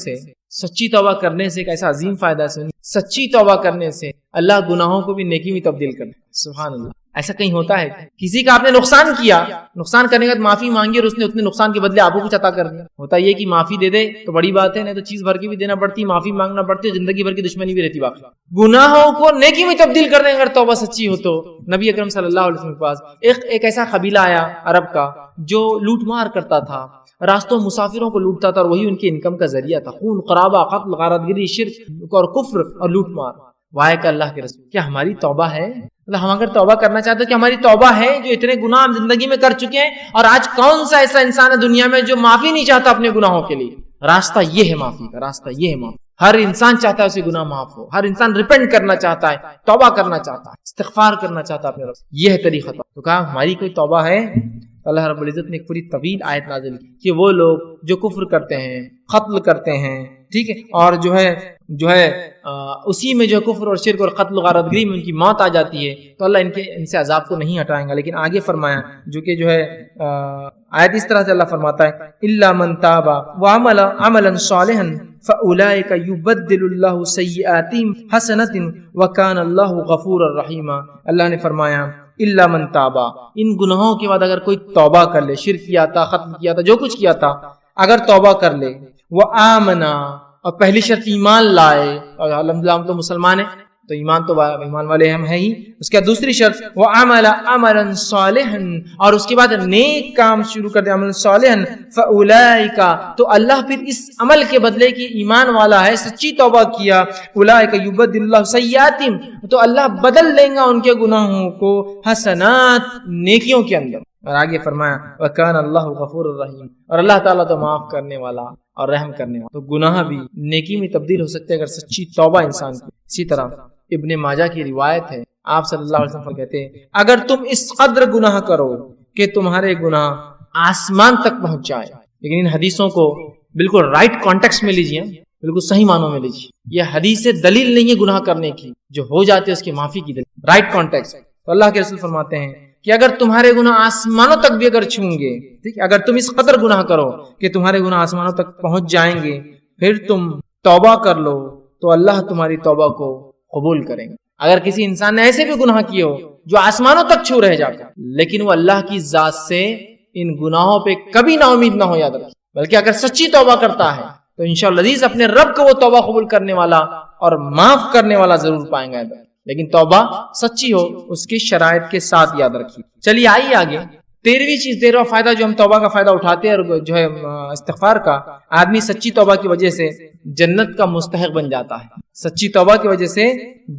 سے ایک ایسا عظیم فائدہ ہے، سنیے، سچی توبہ کرنے سے اللہ گناہوں کو بھی نیکی میں تبدیل کر دے۔ سبحان اللہ، ایسا کہیں ہوتا ہے؟ کسی کا آپ نے نقصان کیا، نقصان کرنے کے بعد معافی مانگی اور اس نے اتنے نقصان کے بدلے آپ کو کچھ عطا کر دیا۔ ہوتا یہ کہ معافی دے دے تو بڑی بات ہے، نہیں تو چیز بھر کی بھی دینا پڑتی، معافی مانگنا پڑتی ہے، زندگی بھر کی دشمنی بھی رہتی۔ باقی گناہوں کو نیکی میں تبدیل کر دیں اگر توبہ سچی ہو تو۔ نبی اکرم صلی اللہ علیہ وسلم کے پاس ایک ایسا قبیلہ آیا عرب کا جو لوٹ مار کرتا تھا، راستوں مسافروں کو لوٹتا تھا، اور وہی ان کے انکم کا ذریعہ تھا، خون قرابہ، قتل، غارت گری، شرک اور کفر اور لوٹ مار۔ وائے کہ اللہ کے رسول، کیا ہماری توبہ ہے؟ ہم اگر توبہ کرنا چاہتے ہیں کہ ہماری توبہ ہے جو اتنے گناہ ہم زندگی میں کر چکے ہیں، اور آج کون سا ایسا انسان ہے دنیا میں جو معافی نہیں چاہتا اپنے گناہوں کے لیے؟ راستہ یہ ہے معافی کا، راستہ یہ ہے معافی۔ ہر انسان چاہتا ہے اسے گناہ معاف ہو، ہر انسان ریپینٹ کرنا چاہتا ہے، توبہ کرنا چاہتا ہے، استغفار کرنا چاہتا ہے اپنے رب۔ یہ ہے طریقہ۔ تو کہا ہماری کوئی توبہ ہے؟ اللہ رب العزت نے ایک پوری طویل آیت نازل کی کہ وہ لوگ جو کفر کرتے ہیں، قتل کرتے ہیں، ٹھیک ہے، اور جو ہے اسی میں جو کفر اور شرک اور قتل و غارت گری میں ان کی موت آ جاتی ہے، تو اللہ ان سے عذاب کو نہیں ہٹائیں گا۔ لیکن آگے فرمایا جو کہ جو ہے آیت اس طرح سے اللہ فرماتا ہے الا من تاب وعمل عملا صالحا فاولئک یبدل اللہ سیئاتہم حسنات وکان اللہ غفورا رحیما۔ اللہ نے فرمایا الا من تابا، ان گناہوں کے بعد اگر کوئی توبہ کر لے، شرک کیا تھا، قتل کیا تھا، جو کچھ کیا تھا، اگر توبہ کر لے، وہ آمنا، اور پہلی شرط ایمان لائے، اور الحمدللہ ہم تو مسلمان ہیں تو ایمان والے ہم ہیں ہی۔ اس کے بعد دوسری شرط وہ عمل عملا صالحا، اور اس کے بعد نیک کام شروع کر دے، عمل صالحا فاولئک، تو اللہ پھر اس عمل کے بدلے کی ایمان والا ہے، سچی توبہ کیا، اولئک یبدل اللہ سیئاتہم، تو اللہ بدل دیں گا ان کے گناہوں کو حسنات، نیکیوں کے اندر۔ اور آگے فرمایا وکان اللہ غفور الرحیم، اور اللہ تعالیٰ تو معاف کرنے والا اور رحم کرنے والا۔ تو گناہ بھی نیکی میں تبدیل ہو سکتے ہیں اگر سچی توبہ انسان کی۔ اسی طرح ابن ماجہ کی روایت ہے، آپ صلی اللہ علیہ وسلم کہتے ہیں اگر تم اس قدر گناہ کرو کہ تمہارے گناہ آسمان تک پہنچ جائے، لیکن ان حدیثوں کو بالکل رائٹ کانٹیکسٹ میں لیجیے، بالکل صحیح معنوں میں لیجیے، یہ حدیث دلیل نہیں ہے گناہ کرنے کی، جو ہو جاتے اس کی معافی کی دلیل، رائٹ کانٹیکسٹ۔ تو اللہ کے رسول فرماتے ہیں کہ اگر تمہارے گناہ آسمانوں تک بھی اگر چھوں گے، ٹھیک ہے، اگر تم اس قدر گناہ کرو کہ تمہارے گناہ آسمانوں تک پہنچ جائیں گے، پھر تم توبہ کر لو تو اللہ تمہاری توبہ کو قبول کریں گے۔ اگر کسی انسان نے ایسے بھی گناہ کیے ہو جو آسمانوں تک چھو رہے جا کر، لیکن وہ اللہ کی ذات سے ان گناہوں پہ کبھی نا امید نہ ہو، یاد رکھیں، بلکہ اگر سچی توبہ کرتا ہے تو انشاءاللہ عزیز اپنے رب کو وہ توبہ قبول کرنے والا اور معاف کرنے والا ضرور پائیں گا، لیکن توبہ سچی ہو، اس کی شرائط کے ساتھ، یاد رکھیے۔ چلیے آئیے آگے 13ویں چیز، 13واں فائدہ جو ہم توبہ کا فائدہ اٹھاتے ہیں اور جو ہے استغفار کا، آدمی سچی توبہ کی وجہ سے جنت کا مستحق بن جاتا ہے، سچی توبہ کی وجہ سے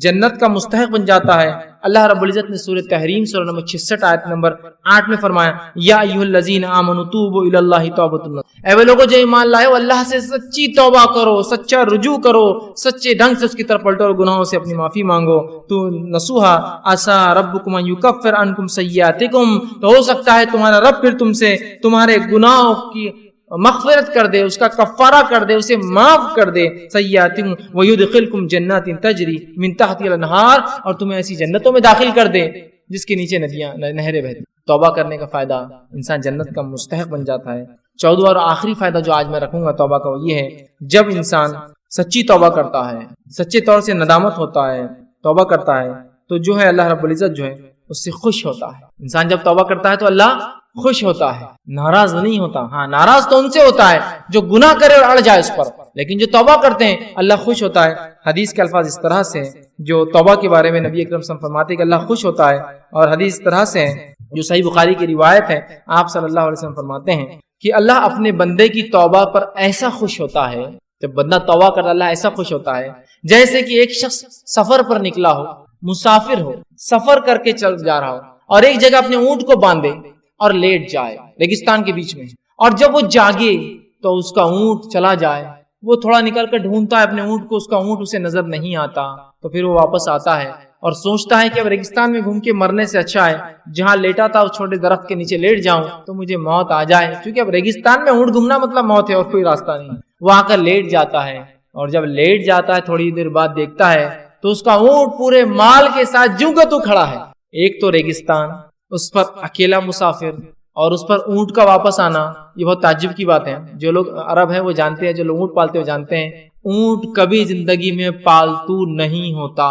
جنت کا مستحق بن جاتا ہے۔ اللہ رب العزت نے سورۃ تحریم سورہ نمبر 66 آیت نمبر 8 میں فرمایا یا ایھا الذین آمنوا توبوا الی اللہ توبۃ نصوحا، اے وہ لوگوں جو ایمان لائے ہو اللہ سے سچی توبہ کرو، سچا رجوع کرو، سچے ڈھنگ سے اس کی طرف پلٹو اور گناہوں سے اپنی معافی مانگو، تو نصوحا عسى ربکم ان یکفر عنکم سیئاتکم، تو ہو سکتا ہے تمہارا رب پھر تم سے تمہارے گناہوں کی مغفرت کر دے، اس کا کفارہ کر دے، اسے معاف کر دے، سیئاتکم ویدخلکم جنات تجری من تحتها الانہار، اور تمہیں ایسی جنتوں میں داخل کر دے جس کے نیچے ندیاں نہریں بہتی۔ توبہ کرنے کا فائدہ، انسان جنت کا مستحق بن جاتا ہے۔ 14واں اور آخری فائدہ جو آج میں رکھوں گا توبہ کا، وہ یہ ہے جب انسان سچی توبہ کرتا ہے، سچے طور سے ندامت ہوتا ہے، توبہ کرتا ہے، تو جو ہے اللہ رب العزت جو ہے اس سے خوش ہوتا ہے۔ انسان جب توبہ کرتا ہے تو اللہ خوش ہوتا ہے، ناراض نہیں ہوتا۔ ہاں ناراض تو ان سے ہوتا ہے جو گناہ کرے اور اڑ جائے اس پر، لیکن جو توبہ کرتے ہیں اللہ خوش ہوتا ہے۔ حدیث کے الفاظ اس طرح سے جو توبہ کے بارے میں نبی اکرم صلی اللہ علیہ وسلم فرماتے ہیں کہ اللہ خوش ہوتا ہے، اور حدیث اس طرح سے جو صحیح بخاری کی روایت ہے، آپ صلی اللہ علیہ وسلم فرماتے ہیں کہ اللہ اپنے بندے کی توبہ پر ایسا خوش ہوتا ہے، جب بندہ توبہ کرتا اللہ ایسا خوش ہوتا ہے جیسے کہ ایک شخص سفر پر نکلا ہو، مسافر ہو، سفر کر کے چل جا رہا ہو، اور ایک جگہ اپنے اونٹ کو باندھے اور لیٹ جائے ریگستان کے بیچ میں، اور جب وہ جاگے تو اس کا اونٹ چلا جائے، وہ تھوڑا نکل کر ڈھونڈتا ہے اپنے اونٹ کو، اس کا اونٹ اسے نظر نہیں آتا، تو پھر وہ واپس آتا ہے اور سوچتا ہے کہ اب ریگستان میں گھوم کے مرنے سے اچھا ہے جہاں لیٹا تھا اس چھوٹے درخت کے نیچے لیٹ جاؤں تو مجھے موت آ جائے، کیونکہ اب ریگستان میں اونٹ گھومنا مطلب موت ہے اور کوئی راستہ نہیں۔ وہ آ کر لیٹ جاتا ہے، اور جب لیٹ جاتا ہے تھوڑی دیر بعد دیکھتا ہے تو اس کا اونٹ پورے مال کے ساتھ جوں کا تو کھڑا ہے۔ ایک تو ریگستان، اس پر اکیلا مسافر، اور اس پر اونٹ کا واپس آنا، یہ بہت تعجب کی بات ہے۔ جو لوگ عرب ہیں وہ جانتے ہیں، جو لوگ اونٹ پالتے ہیں وہ جانتے ہیں اونٹ کبھی زندگی میں پالتو نہیں ہوتا۔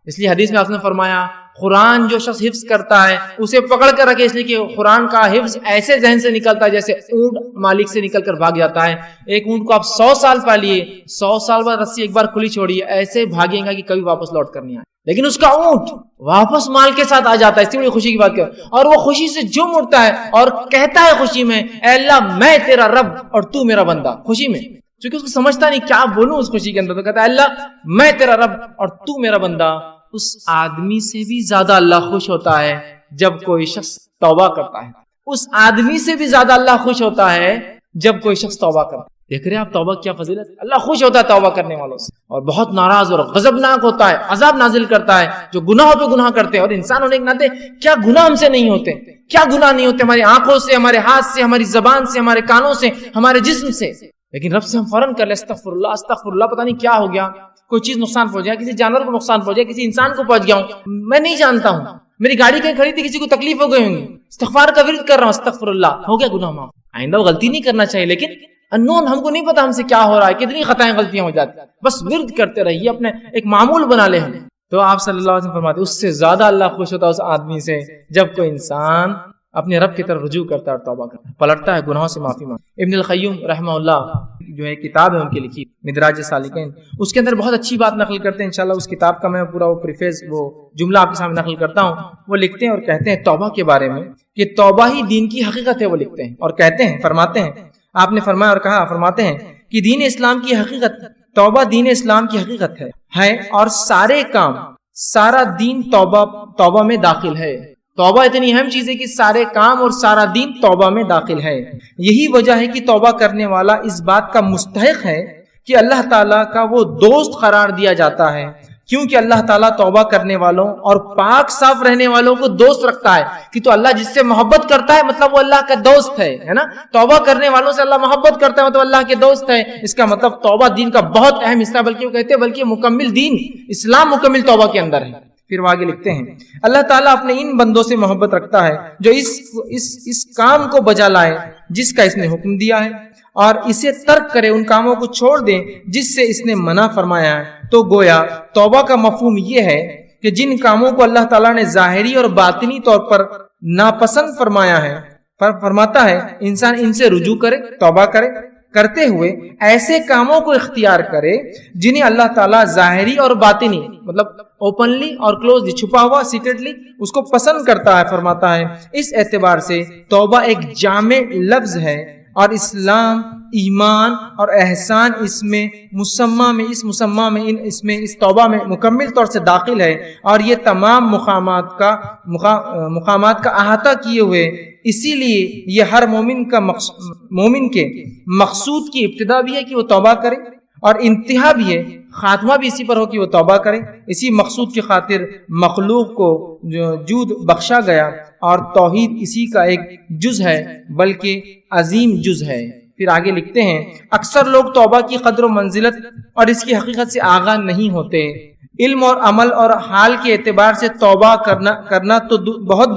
اس لیے حدیث میں آپ نے فرمایا قرآن جو شخص حفظ کرتا ہے اسے پکڑ کر رکھے، اس لیے کہ قرآن کا حفظ ایسے ذہن سے نکلتا ہے جیسے اونٹ مالک سے نکل کر بھاگ جاتا ہے۔ ایک اونٹ کو آپ 100 سال پالیے، 100 سال بعد رسی ایک بار کھلی چھوڑیے، ایسے بھاگے گا کہ کبھی واپس لوٹ کر نہیں آئے، لیکن اس کا اونٹ واپس مال کے ساتھ آ جاتا ہے۔ اس لیے بڑی خوشی کی بات کر، اور وہ خوشی سے جھوم اٹھتا ہے اور کہتا ہے خوشی میں اے اللہ میں تیرا رب اور تو میرا بندہ، خوشی میں، کیونکہ اس کو سمجھتا نہیں کیا بولوں اس خوشی کے اندر، تو کہتا ہے اللہ میں تیرا رب اور تو میرا بندہ، اس آدمی سے بھی زیادہ اللہ خوش ہوتا ہے جب کوئی شخص توبہ کرتا ہے. اس آدمی سے بھی زیادہ اللہ خوش ہوتا ہے جب کوئی شخص توبہ کرتا ہے. دیکھ رہے ہیں آپ توبہ کیا فضیلت ہے. اللہ خوش ہوتا ہے توبہ کرنے والوں سے اور بہت ناراض اور غضبناک ہوتا ہے, عذاب نازل کرتا ہے جو گناہوں پہ گناہ کرتے ہیں. اور انسان ہونے کے ناطے کیا گناہ ہم سے نہیں ہوتے, کیا گناہ نہیں ہوتے ہماری آنکھوں سے, ہمارے ہاتھ سے, ہماری زبان سے, ہمارے کانوں سے, ہمارے جسم سے. لیکن رب سے ہم فوراً کر لیں استغفر اللہ استغفر اللہ, پتہ نہیں کیا ہو گیا, کوئی چیز نقصان پہنچ جائے, کسی جانور کو نقصان پہنچ جائے, کسی انسان کو پہنچ گیا ہوں, میں نہیں جانتا ہوں, میری گاڑی کہیں کھڑی تھی, کسی کو تکلیف ہو گئی ہوں گی, استغفار کا ورد کر رہا ہوں استغفر اللہ, ہو گیا گناہ معاف. آئندہ وہ غلطی نہیں کرنا چاہیے, لیکن انون ہم کو نہیں پتا ہم سے کیا ہو رہا ہے, کتنی خطائیں غلطیاں ہو جاتی ہیں, بس ورد کرتے رہیے, اپنے ایک معمول بنا لیں ہم. تو آپ صلی اللہ علیہ وسلم فرماتے ہیں اس سے زیادہ اللہ خوش ہوتا ہے اس آدمی سے جب کوئی انسان اپنے رب کی طرف رجوع کرتا ہے اور توبہ کرتا ہے, پلٹتا ہے, گناہوں سے معافی مانگتا. ابن القیم رحمہ اللہ جو ہے کتاب ہے ان کی لکھی مدراج سالکین, اس کے اندر بہت اچھی بات نقل کرتے ہیں. انشاءاللہ اس کتاب کا میں پورا وہ پریفیس وہ جملہ آپ کے سامنے نقل کرتا ہوں. وہ لکھتے ہیں اور کہتے ہیں توبہ کے بارے میں کہ توبہ ہی دین کی حقیقت ہے. وہ لکھتے ہیں اور کہتے ہیں, فرماتے ہیں, آپ نے فرمایا اور کہا, فرماتے ہیں کہ دین اسلام کی حقیقت, توبہ دین اسلام کی حقیقت ہے اور سارے کام, سارا دین توبہ میں داخل ہے. توبہ اتنی اہم چیز ہے کہ سارے کام اور سارا دین توبہ میں داخل ہے. یہی وجہ ہے کہ توبہ کرنے والا اس بات کا مستحق ہے کہ اللہ تعالیٰ کا وہ دوست قرار دیا جاتا ہے, کیونکہ اللہ تعالیٰ توبہ کرنے والوں اور پاک صاف رہنے والوں کو دوست رکھتا ہے. کہ تو اللہ جس سے محبت کرتا ہے مطلب وہ اللہ کا دوست ہے نا. توبہ کرنے والوں سے اللہ محبت کرتا ہے مطلب اللہ کے دوست ہے. اس کا مطلب توبہ دین کا بہت اہم حصہ, بلکہ وہ کہتے ہیں بلکہ مکمل دین اسلام مکمل توبہ کے اندر ہے. پھر وہ آگے لکھتے ہیں اللہ تعالیٰ اپنے ان بندوں سے محبت رکھتا ہے جو اس کام کو بجا لائے جس کا اس نے حکم دیا ہے, اور اسے ترک کرے, ان کاموں کو چھوڑ دیں جس سے اس نے منع فرمایا ہے. تو گویا توبہ کا مفہوم یہ ہے کہ جن کاموں کو اللہ تعالیٰ نے ظاہری اور باطنی طور پر ناپسند فرمایا ہے, فرماتا ہے انسان ان سے رجوع کرے, توبہ کرتے ہوئے ایسے کاموں کو اختیار کرے جنہیں اللہ تعالیٰ ظاہری اور باطنی مطلب اوپنلی اور کلوزلی, چھپا ہوا سیکرٹلی اس کو پسند کرتا ہے. فرماتا ہے اس اعتبار سے توبہ ایک جامع لفظ ہے اور اسلام, ایمان اور احسان اس توبہ میں مکمل طور سے داخل ہے, اور یہ تمام مقامات کا احاطہ کیے ہوئے. اسی لیے یہ ہر مومن کے مقصود کی ابتدا بھی ہے کہ وہ توبہ کرے, اور انتہا بھی ہے, خاتمہ بھی اسی پر ہو کہ وہ توبہ کرے. اسی مقصود کی خاطر مخلوق کو جود بخشا گیا, اور توحید اسی کا ایک جز ہے بلکہ عظیم جز ہے. پھر آگے لکھتے ہیں اکثر لوگ توبہ کی قدر و منزلت اور اس کی حقیقت سے آگاہ نہیں ہوتے. علم اور عمل اور حال کے اعتبار سے توبہ کرنا تو بہت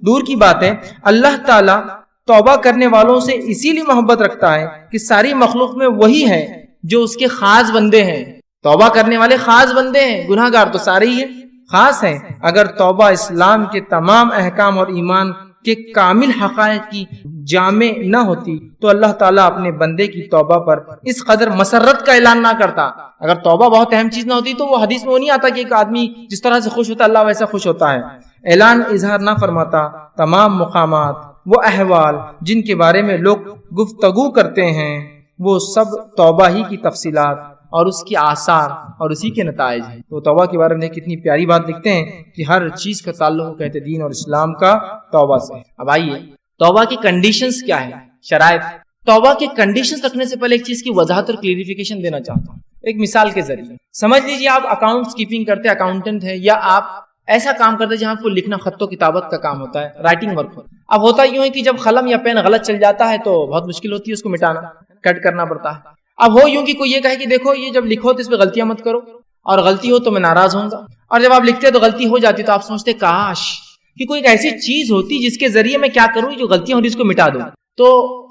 دور کی بات ہے. اللہ تعالیٰ توبہ کرنے والوں سے اسی لیے محبت رکھتا ہے کہ ساری مخلوق میں وہی ہے جو اس کے خاص بندے ہیں. توبہ کرنے والے خاص بندے ہیں, گناہ گار تو سارے ہی ہیں, خاص ہیں. اگر توبہ اسلام کے تمام احکام اور ایمان کے کامل حقائق کی جامع نہ ہوتی تو اللہ تعالیٰ اپنے بندے کی توبہ پر اس قدر مسرت کا اعلان نہ کرتا. اگر توبہ بہت اہم چیز نہ ہوتی تو وہ حدیث میں وہ نہیں آتا کہ ایک آدمی جس طرح سے خوش ہوتا اللہ ویسا خوش ہوتا ہے. اعلان اظہار نہ فرماتا. تمام مقامات, وہ احوال جن کے بارے میں لوگ گفتگو کرتے ہیں, وہ سب توبہ ہی کی تفصیلات اور اس کی آثار اور اسی کے نتائج ہیں. تو توبہ کے بارے میں کتنی پیاری بات لکھتے ہیں کہ ہر چیز کا تعلق کہتے دین اور اسلام کا توبہ سے. اب آئیے توبہ کی کنڈیشنز کیا ہے, شرائط. توبہ کے کنڈیشنز رکھنے سے پہلے ایک چیز کی وضاحت اور کلیریفیکیشن دینا چاہتا ہوں ایک مثال کے ذریعے. سمجھ لیجیے آپ اکاؤنٹس کیپنگ کرتے, اکاؤنٹنٹ ہے, یا آپ ایسا کام کرتے جہاں کو لکھنا خط و کتابت کا کام ہوتا ہے, رائٹنگ ورک ہوتا ہے. اب ہوتا یوں ہے کہ جب قلم یا پین غلط چل جاتا ہے تو بہت مشکل ہوتی ہے اس کو مٹانا, کٹ کرنا پڑتا ہے. اب ہو یوں کہ کوئی یہ کہے کہ دیکھو یہ جب لکھو تو اس پہ غلطیاں مت کرو, اور غلطی ہو تو میں ناراض ہوں گا. اور جب آپ لکھتے تو غلطی ہو جاتی تو آپ سوچتے کاش کہ کوئی ایک ایسی چیز ہوتی جس کے ذریعے میں کیا کروں جو غلطیاں ہو رہی اس کو مٹا دوں. تو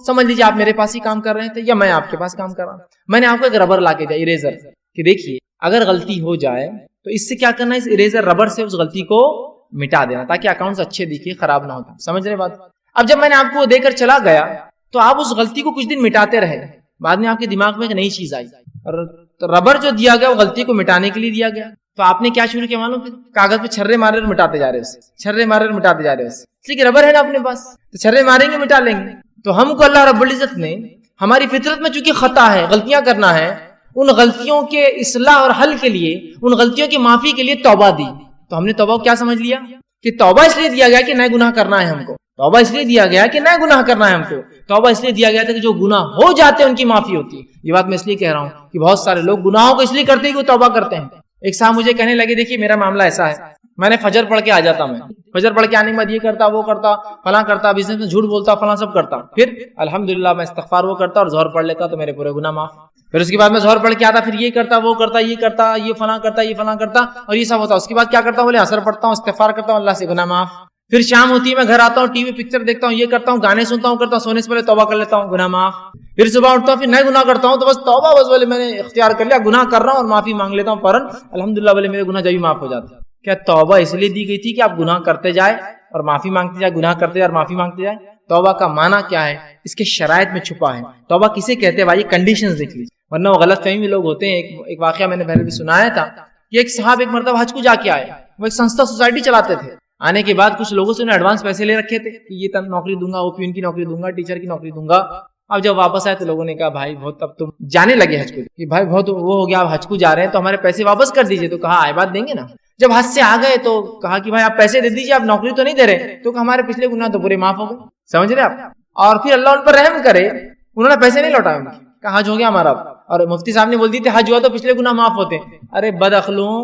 سمجھ لیجیے آپ میرے پاس ہی کام کر رہے تھے یا میں آپ کے پاس کام کر رہا ہوں. میں نے آپ کو ایک ربر لا کے دیا, اریزر, کہ دیکھیے اگر غلطی ہو جائے تو اس سے کیا کرنا ہے, اس اریزر ربر سے اس غلطی کو مٹا دینا تاکہ اکاؤنٹس اچھے دکھے, خراب نہ ہوتا. سمجھ رہے بات. اب جب میں نے آپ کو دے کر چلا گیا تو آپ اس غلطی کو کچھ دن مٹاتے رہے, بعد میں آپ کے دماغ میں ایک نئی چیز آئی, اور ربر جو دیا گیا وہ غلطی کو مٹانے کے لیے دیا گیا. تو آپ نے کیا شروع کیا معلوم, پھر کاغذ پہ چھرے مارے اور مٹاتے جا رہے, چھرے مارے اور مٹاتے جا رہے. اس لیے ربر ہے نا اپنے پاس, تو چھرے ماریں گے مٹا لیں گے. تو ہم کو اللہ رب العزت نے ہماری فطرت میں چونکہ خطا ہے, غلطیاں کرنا ہے, ان غلطیوں کے اصلاح اور حل کے لیے, ان غلطیوں کی معافی کے لیے توبہ دی. تو ہم نے توبہ کو کیا سمجھ لیا کہ توبہ اس لیے دیا گیا کہ نئے گناہ کرنا ہے ہم کو, توبہ اس لیے دیا گیا کہ نئے گناہ کرنا ہے ہم کو, توبہ اس لیے دیا گیا تھا کہ جو گناہ ہو جاتے ہیں ان کی معافی ہوتی ہے. یہ بات میں اس لیے کہہ رہا ہوں کہ بہت سارے لوگ گناہوں کو اس لیے کرتے ہیں کہ وہ توبہ کرتے ہیں. ایک صاحب مجھے کہنے لگے دیکھیے میرا معاملہ ایسا ہے, میں نے فجر پڑھ کے آ جاتا, میں فجر پڑھ کے آنے کے بعد یہ کرتا وہ کرتا فلاں کرتا, بزنس میں جھوٹ بولتا فلاں سب کرتا, پھر الحمدللہ میں استغفار وہ کرتا اور ظہر پڑھ لیتا تو میرے پورے گناہ معاف. پھر اس کے بعد میں ظہر پڑھ کے آتا, پھر یہ کرتا وہ کرتا یہ کرتا یہ فلاں کرتا یہ فلاں کرتا اور یہ سب ہوتا. اس کے بعد کیا کرتا ہوں, بولے عصر پڑھتا ہوں استغفار کرتا ہوں اللہ سے گناہ معاف. پھر شام ہوتی ہے میں گھر آتا ہوں ٹی وی پکچر دیکھتا ہوں یہ کرتا ہوں گانے سنتا ہوں کرتا ہوں, سونے سے پہلے توبہ کر لیتا ہوں گناہ معاف. پھر صبح اٹھتا ہوں پھر نئے گناہ کرتا ہوں تو بس توبہ بس بولے میں نے اختیار کر لیا گناہ کر رہا ہوں اور معافی مانگ لیتا ہوں فوراً الحمدللہ بولے میرے گناہ جبھی معاف ہو جاتے ہیں. کیا توبہ اس لیے دی گئی تھی کہ آپ گناہ کرتے جائے اور معافی مانگتے جائے, گناہ کرتے جائے اور معافی مانگتے جائے؟ توبہ کا معنی کیا ہے, اس کے شرائط میں چھپا ہے. توبہ کسے کہتے ہیں بھائی, کنڈیشنز دیکھ لیجیے ورنہ وہ غلط فہمی لوگ ہوتے ہیں. ایک واقعہ میں نے پہلے بھی سنایا تھا کہ ایک صاحب ایک مرتبہ حج کو جا کے آئے, وہ ایک سنستھا سوسائٹی چلاتے تھے. آنے کے بعد کچھ لوگوں سے انہیں ایڈوانس پیسے لے رکھے تھے کہ یہ نوکری دوں گا, وہ پیون کی نوکری دوں گا, ٹیچر کی نوکری دوں گا. اب جب واپس آئے تو لوگوں نے کہا بھائی بہت اب تم جانے لگے حج کو, کہ بھائی بہت وہ ہو گیا, آپ حج کو جا رہے ہیں تو ہمارے پیسے واپس کر دیجیے. تو کہا آئے بات دیں گے نا. جب حج سے آ گئے تو کہا کہ بھائی آپ پیسے دے دیجیے, آپ نوکری تو نہیں دے رہے. تو کہ ہمارے پچھلے گناہ تو پورے معاف ہو گئے, سمجھ رہے آپ. اور پھر اللہ ان پر رحم کرے, انہوں نے پیسے نہیں لوٹائے, کہا حج ہو گیا ہمارا. اور مفتی صاحب نے بول دی تھی حج ہوا تو پچھلے گناہ معاف ہوتے. ارے بد اخلوں,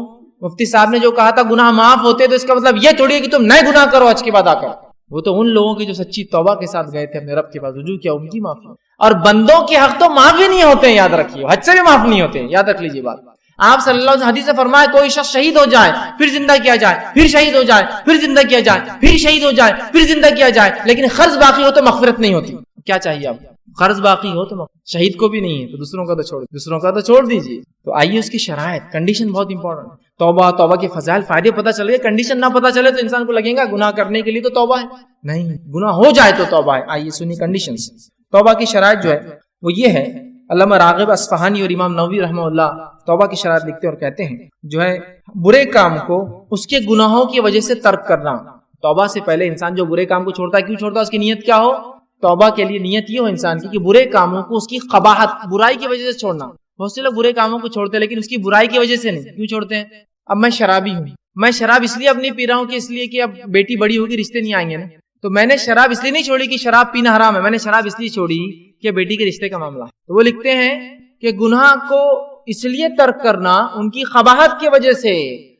مفتی صاحب نے جو کہا تھا گناہ معاف ہوتے تو اس کا مطلب یہ تھوڑی ہے کہ تم نئے گناہ کرو حج کے بعد آ کر. وہ تو ان لوگوں کی جو سچی توبہ کے ساتھ گئے تھے اپنے رب کے پاس رجوع کیا, ان کی معافی. اور بندوں کے حق تو معاف ہی نہیں ہوتے ہیں, یاد رکھیے, حج سے بھی معاف نہیں ہوتے ہیں, یاد رکھ لیجیے بات. آپ صلی اللہ علیہ وسلم حدیث سے فرمایا کوئی شخص شہید ہو جائے پھر زندہ کیا جائے, پھر شہید ہو جائے پھر زندہ کیا جائے, پھر شہید ہو جائے پھر زندہ کیا جائے, لیکن قرض باقی ہو تو مغفرت نہیں ہوتی. کیا چاہیے آپ, قرض باقی ہو تو شہید کو بھی نہیں ہے تو دوسروں کا تو چھوڑ دیجیے. تو آئیے اس کی شرائط, کنڈیشن بہت امپورٹنٹ. توبہ کے فضائل فائدے پتہ چل گئے, کنڈیشن نہ پتہ چلے تو انسان کو لگے گا گناہ کرنے کے لیے تو توبہ ہے, نہیں گناہ ہو جائے تو توبہ ہے. آئیے سنی کنڈیشنز. توبہ کی شرائط جو ہے وہ یہ ہے, علامہ راغب اصفہانی اور امام نووی رحمہ اللہ توبہ کی شرائط لکھتے اور کہتے ہیں جو ہے برے کام کو اس کے گناہوں کی وجہ سے ترک کرنا. توبہ سے پہلے انسان جو برے کام کو چھوڑتا ہے, کیوں چھوڑتا ہے, اس کی نیت کیا ہو, توبہ کے لیے نیت یہ ہو انسان کی کہ برے کاموں کو اس کی قباحت برائی کی وجہ سے چھوڑنا. بہت سے لوگ برے کاموں کو چھوڑتے ہیں لیکن اس کی برائی کی وجہ سے نہیں. کیوں چھوڑتے ہیں, اب میں شرابی ہوں, میں شراب اس لیے اب نہیں پی رہا ہوں کہ اس لیے کہ اب بیٹی بڑی ہوگی رشتے نہیں آئیں گے نا, تو میں نے شراب اس لیے نہیں چھوڑی کہ شراب پینا حرام ہے, میں نے شراب اس لیے چھوڑی کہ بیٹی کے رشتے کا معاملہ. تو وہ لکھتے ہیں کہ گناہ کو اس لیے ترک کرنا ان کی قباحت کی وجہ سے,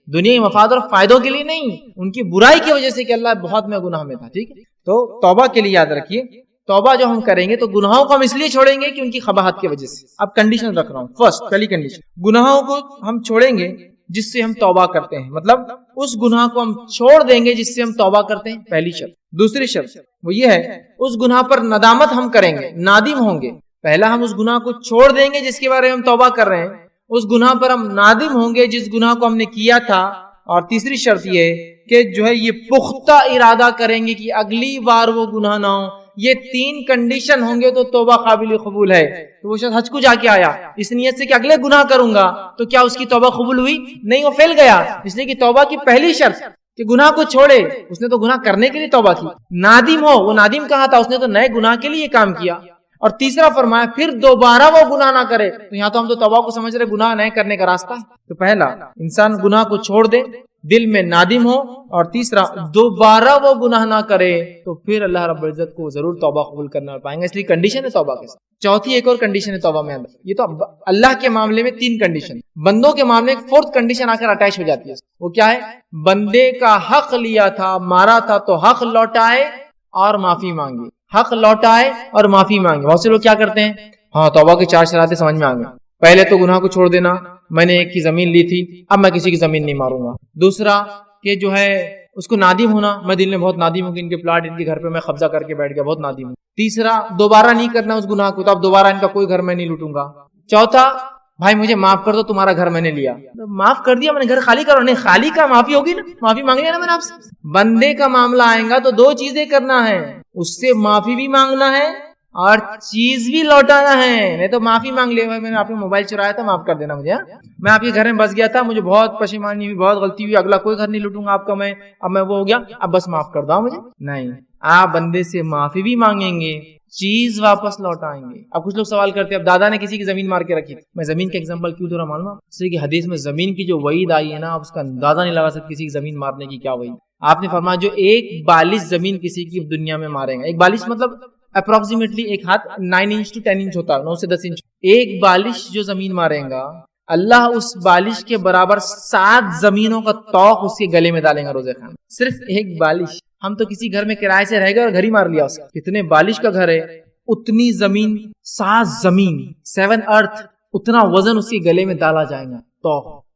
دنیائی مفاد اور فائدوں کے لیے نہیں, ان کی برائی کی وجہ سے کہ اللہ بہت میں گناہ میں تھا. ٹھیک ہے, تو توبہ کے لیے یاد رکھیے, توبہ جو ہم کریں گے تو گناہوں کو ہم اس لیے چھوڑیں گے کہ ان کی قباحت کی وجہ سے. اب کنڈیشن رکھ رہا ہوں. فرسٹ پہلی کنڈیشن, گناہوں کو ہم چھوڑیں گے جس سے ہم توبہ کرتے ہیں, مطلب اس گناہ کو ہم چھوڑ دیں گے جس سے ہم توبہ کرتے ہیں, پہلی شرط. دوسری شرط وہ یہ ہے اس گناہ پر ندامت ہم کریں گے, نادم ہوں گے. پہلا ہم اس گناہ کو چھوڑ دیں گے جس کے بارے میں ہم توبہ کر رہے ہیں, اس گناہ پر ہم نادم ہوں گے جس گناہ کو ہم نے کیا تھا. اور تیسری شرط یہ کہ جو ہے یہ پختہ ارادہ کریں گے کہ اگلی بار وہ گناہ نہ ہو. یہ تین کنڈیشن ہوں گے تو توبہ قابل قبول ہے. تو وہ شخص حج کو جا کے آیا اس نیت سے کہ اگلے گناہ کروں گا, تو کیا اس کی توبہ قبول ہوئی؟ نہیں, وہ فیل گیا. اس لیے کہ توبہ کی پہلی شرط کہ گناہ کو چھوڑے, اس نے تو گناہ کرنے کے لیے توبہ کی. نادم ہو, وہ نادم کہاں تھا, اس نے تو نئے گناہ کے لیے کام کیا. اور تیسرا فرمایا پھر دوبارہ وہ گناہ نہ کرے. تو یہاں تو ہم تو توبہ کو سمجھ رہے گناہ نئے کرنے کا راستہ. تو پہلا انسان گناہ کو چھوڑ دے, دل میں نادم ہو, اور تیسرا دوبارہ وہ گناہ نہ کرے, تو پھر اللہ رب العزت کو ضرور توبہ قبول کرنا پائیں گے. اس لیے کنڈیشن ہے توبہ کے ساتھ. چوتھی ایک اور کنڈیشن ہے توبہ میں اندر. یہ تو اللہ کے معاملے میں تین کنڈیشن, بندوں کے معاملے میں فورتھ کنڈیشن آ کر اٹیچ ہو جاتی ہے. وہ کیا ہے, بندے کا حق لیا تھا, مارا تھا, تو حق لوٹائے اور معافی مانگے. حق لوٹائے اور معافی مانگے. بہت سے لوگ کیا کرتے ہیں, ہاں توبہ کی چار شرائطیں سمجھ میں آ گئی. پہلے تو گناہ کو چھوڑ دینا, میں نے ایک کی زمین لی تھی اب میں کسی کی زمین نہیں ماروں گا. دوسرا کہ جو ہے اس کو نادم ہونا, میں دل میں بہت نادم ہوں کہ ان کے پلاٹ ان کے گھر پہ میں قبضہ کر کے بیٹھ گیا, بہت نادم ہوں. تیسرا دوبارہ نہیں کرنا اس گناہ کو, تو اب دوبارہ ان کا کوئی گھر میں نہیں لوٹوں گا. چوتھا بھائی مجھے معاف کر دو, تمہارا گھر میں نے لیا, معاف کر دیا, میں نے گھر خالی کرو. نہیں, خالی کا معافی ہوگی نا, معافی مانگ لیا نا میں نے آپ سے. بندے کا معاملہ آئے گا تو دو چیزیں کرنا ہے, اس سے معافی بھی مانگنا ہے اور چیز بھی لوٹانا ہے. نہیں تو معافی مانگ لیا, میں نے آپ کا موبائل چرایا تھا, معاف کر دینا مجھے, میں آپ کے گھر میں بس گیا تھا, مجھے بہت پشیمانی ہوئی, بہت غلطی ہوئی, اگلا کوئی گھر نہیں لوٹوں گا آپ کا میں, اب میں وہ ہو گیا, اب بس معاف کر دو مجھے. نہیں, آپ بندے سے معافی بھی مانگیں گے, چیز واپس لوٹائیں گے. اب کچھ لوگ سوال کرتے ہیں اب دادا نے کسی کی زمین مار کے رکھی تھی. میں زمین کا ایگزامپل کیوں دے رہا معلوم ہے؟ اس لیے کہ حدیث میں زمین کی جو وعید آئی ہے نا اس کا اندازہ نہیں لگا سکتے کسی کی زمین مارنے کی کیا وعید. آپ نے فرمایا جو ایک بالش زمین کسی کی دنیا میں مارے گا, ایک بالش مطلب اپروکسیمیٹلی ایک ہاتھ 9 انچ to 10 انچ ہوتا ہے, 9 سے 10 انچ. ایک بالش جو زمین مارے گا اللہ اس بالش کے برابر 7 زمینوں کا توق اس کے گلے میں ڈالیں گا روزے خان. صرف ایک بالش. ہم تو کسی گھر میں کرائے سے رہ گئے اور گھر ہی مار لیا اس کا. کتنے بالش کا گھر ہے, اتنی زمین, 7 زمین, 7 ارتھ, اتنا وزن اس کے گلے میں ڈالا جائے گا.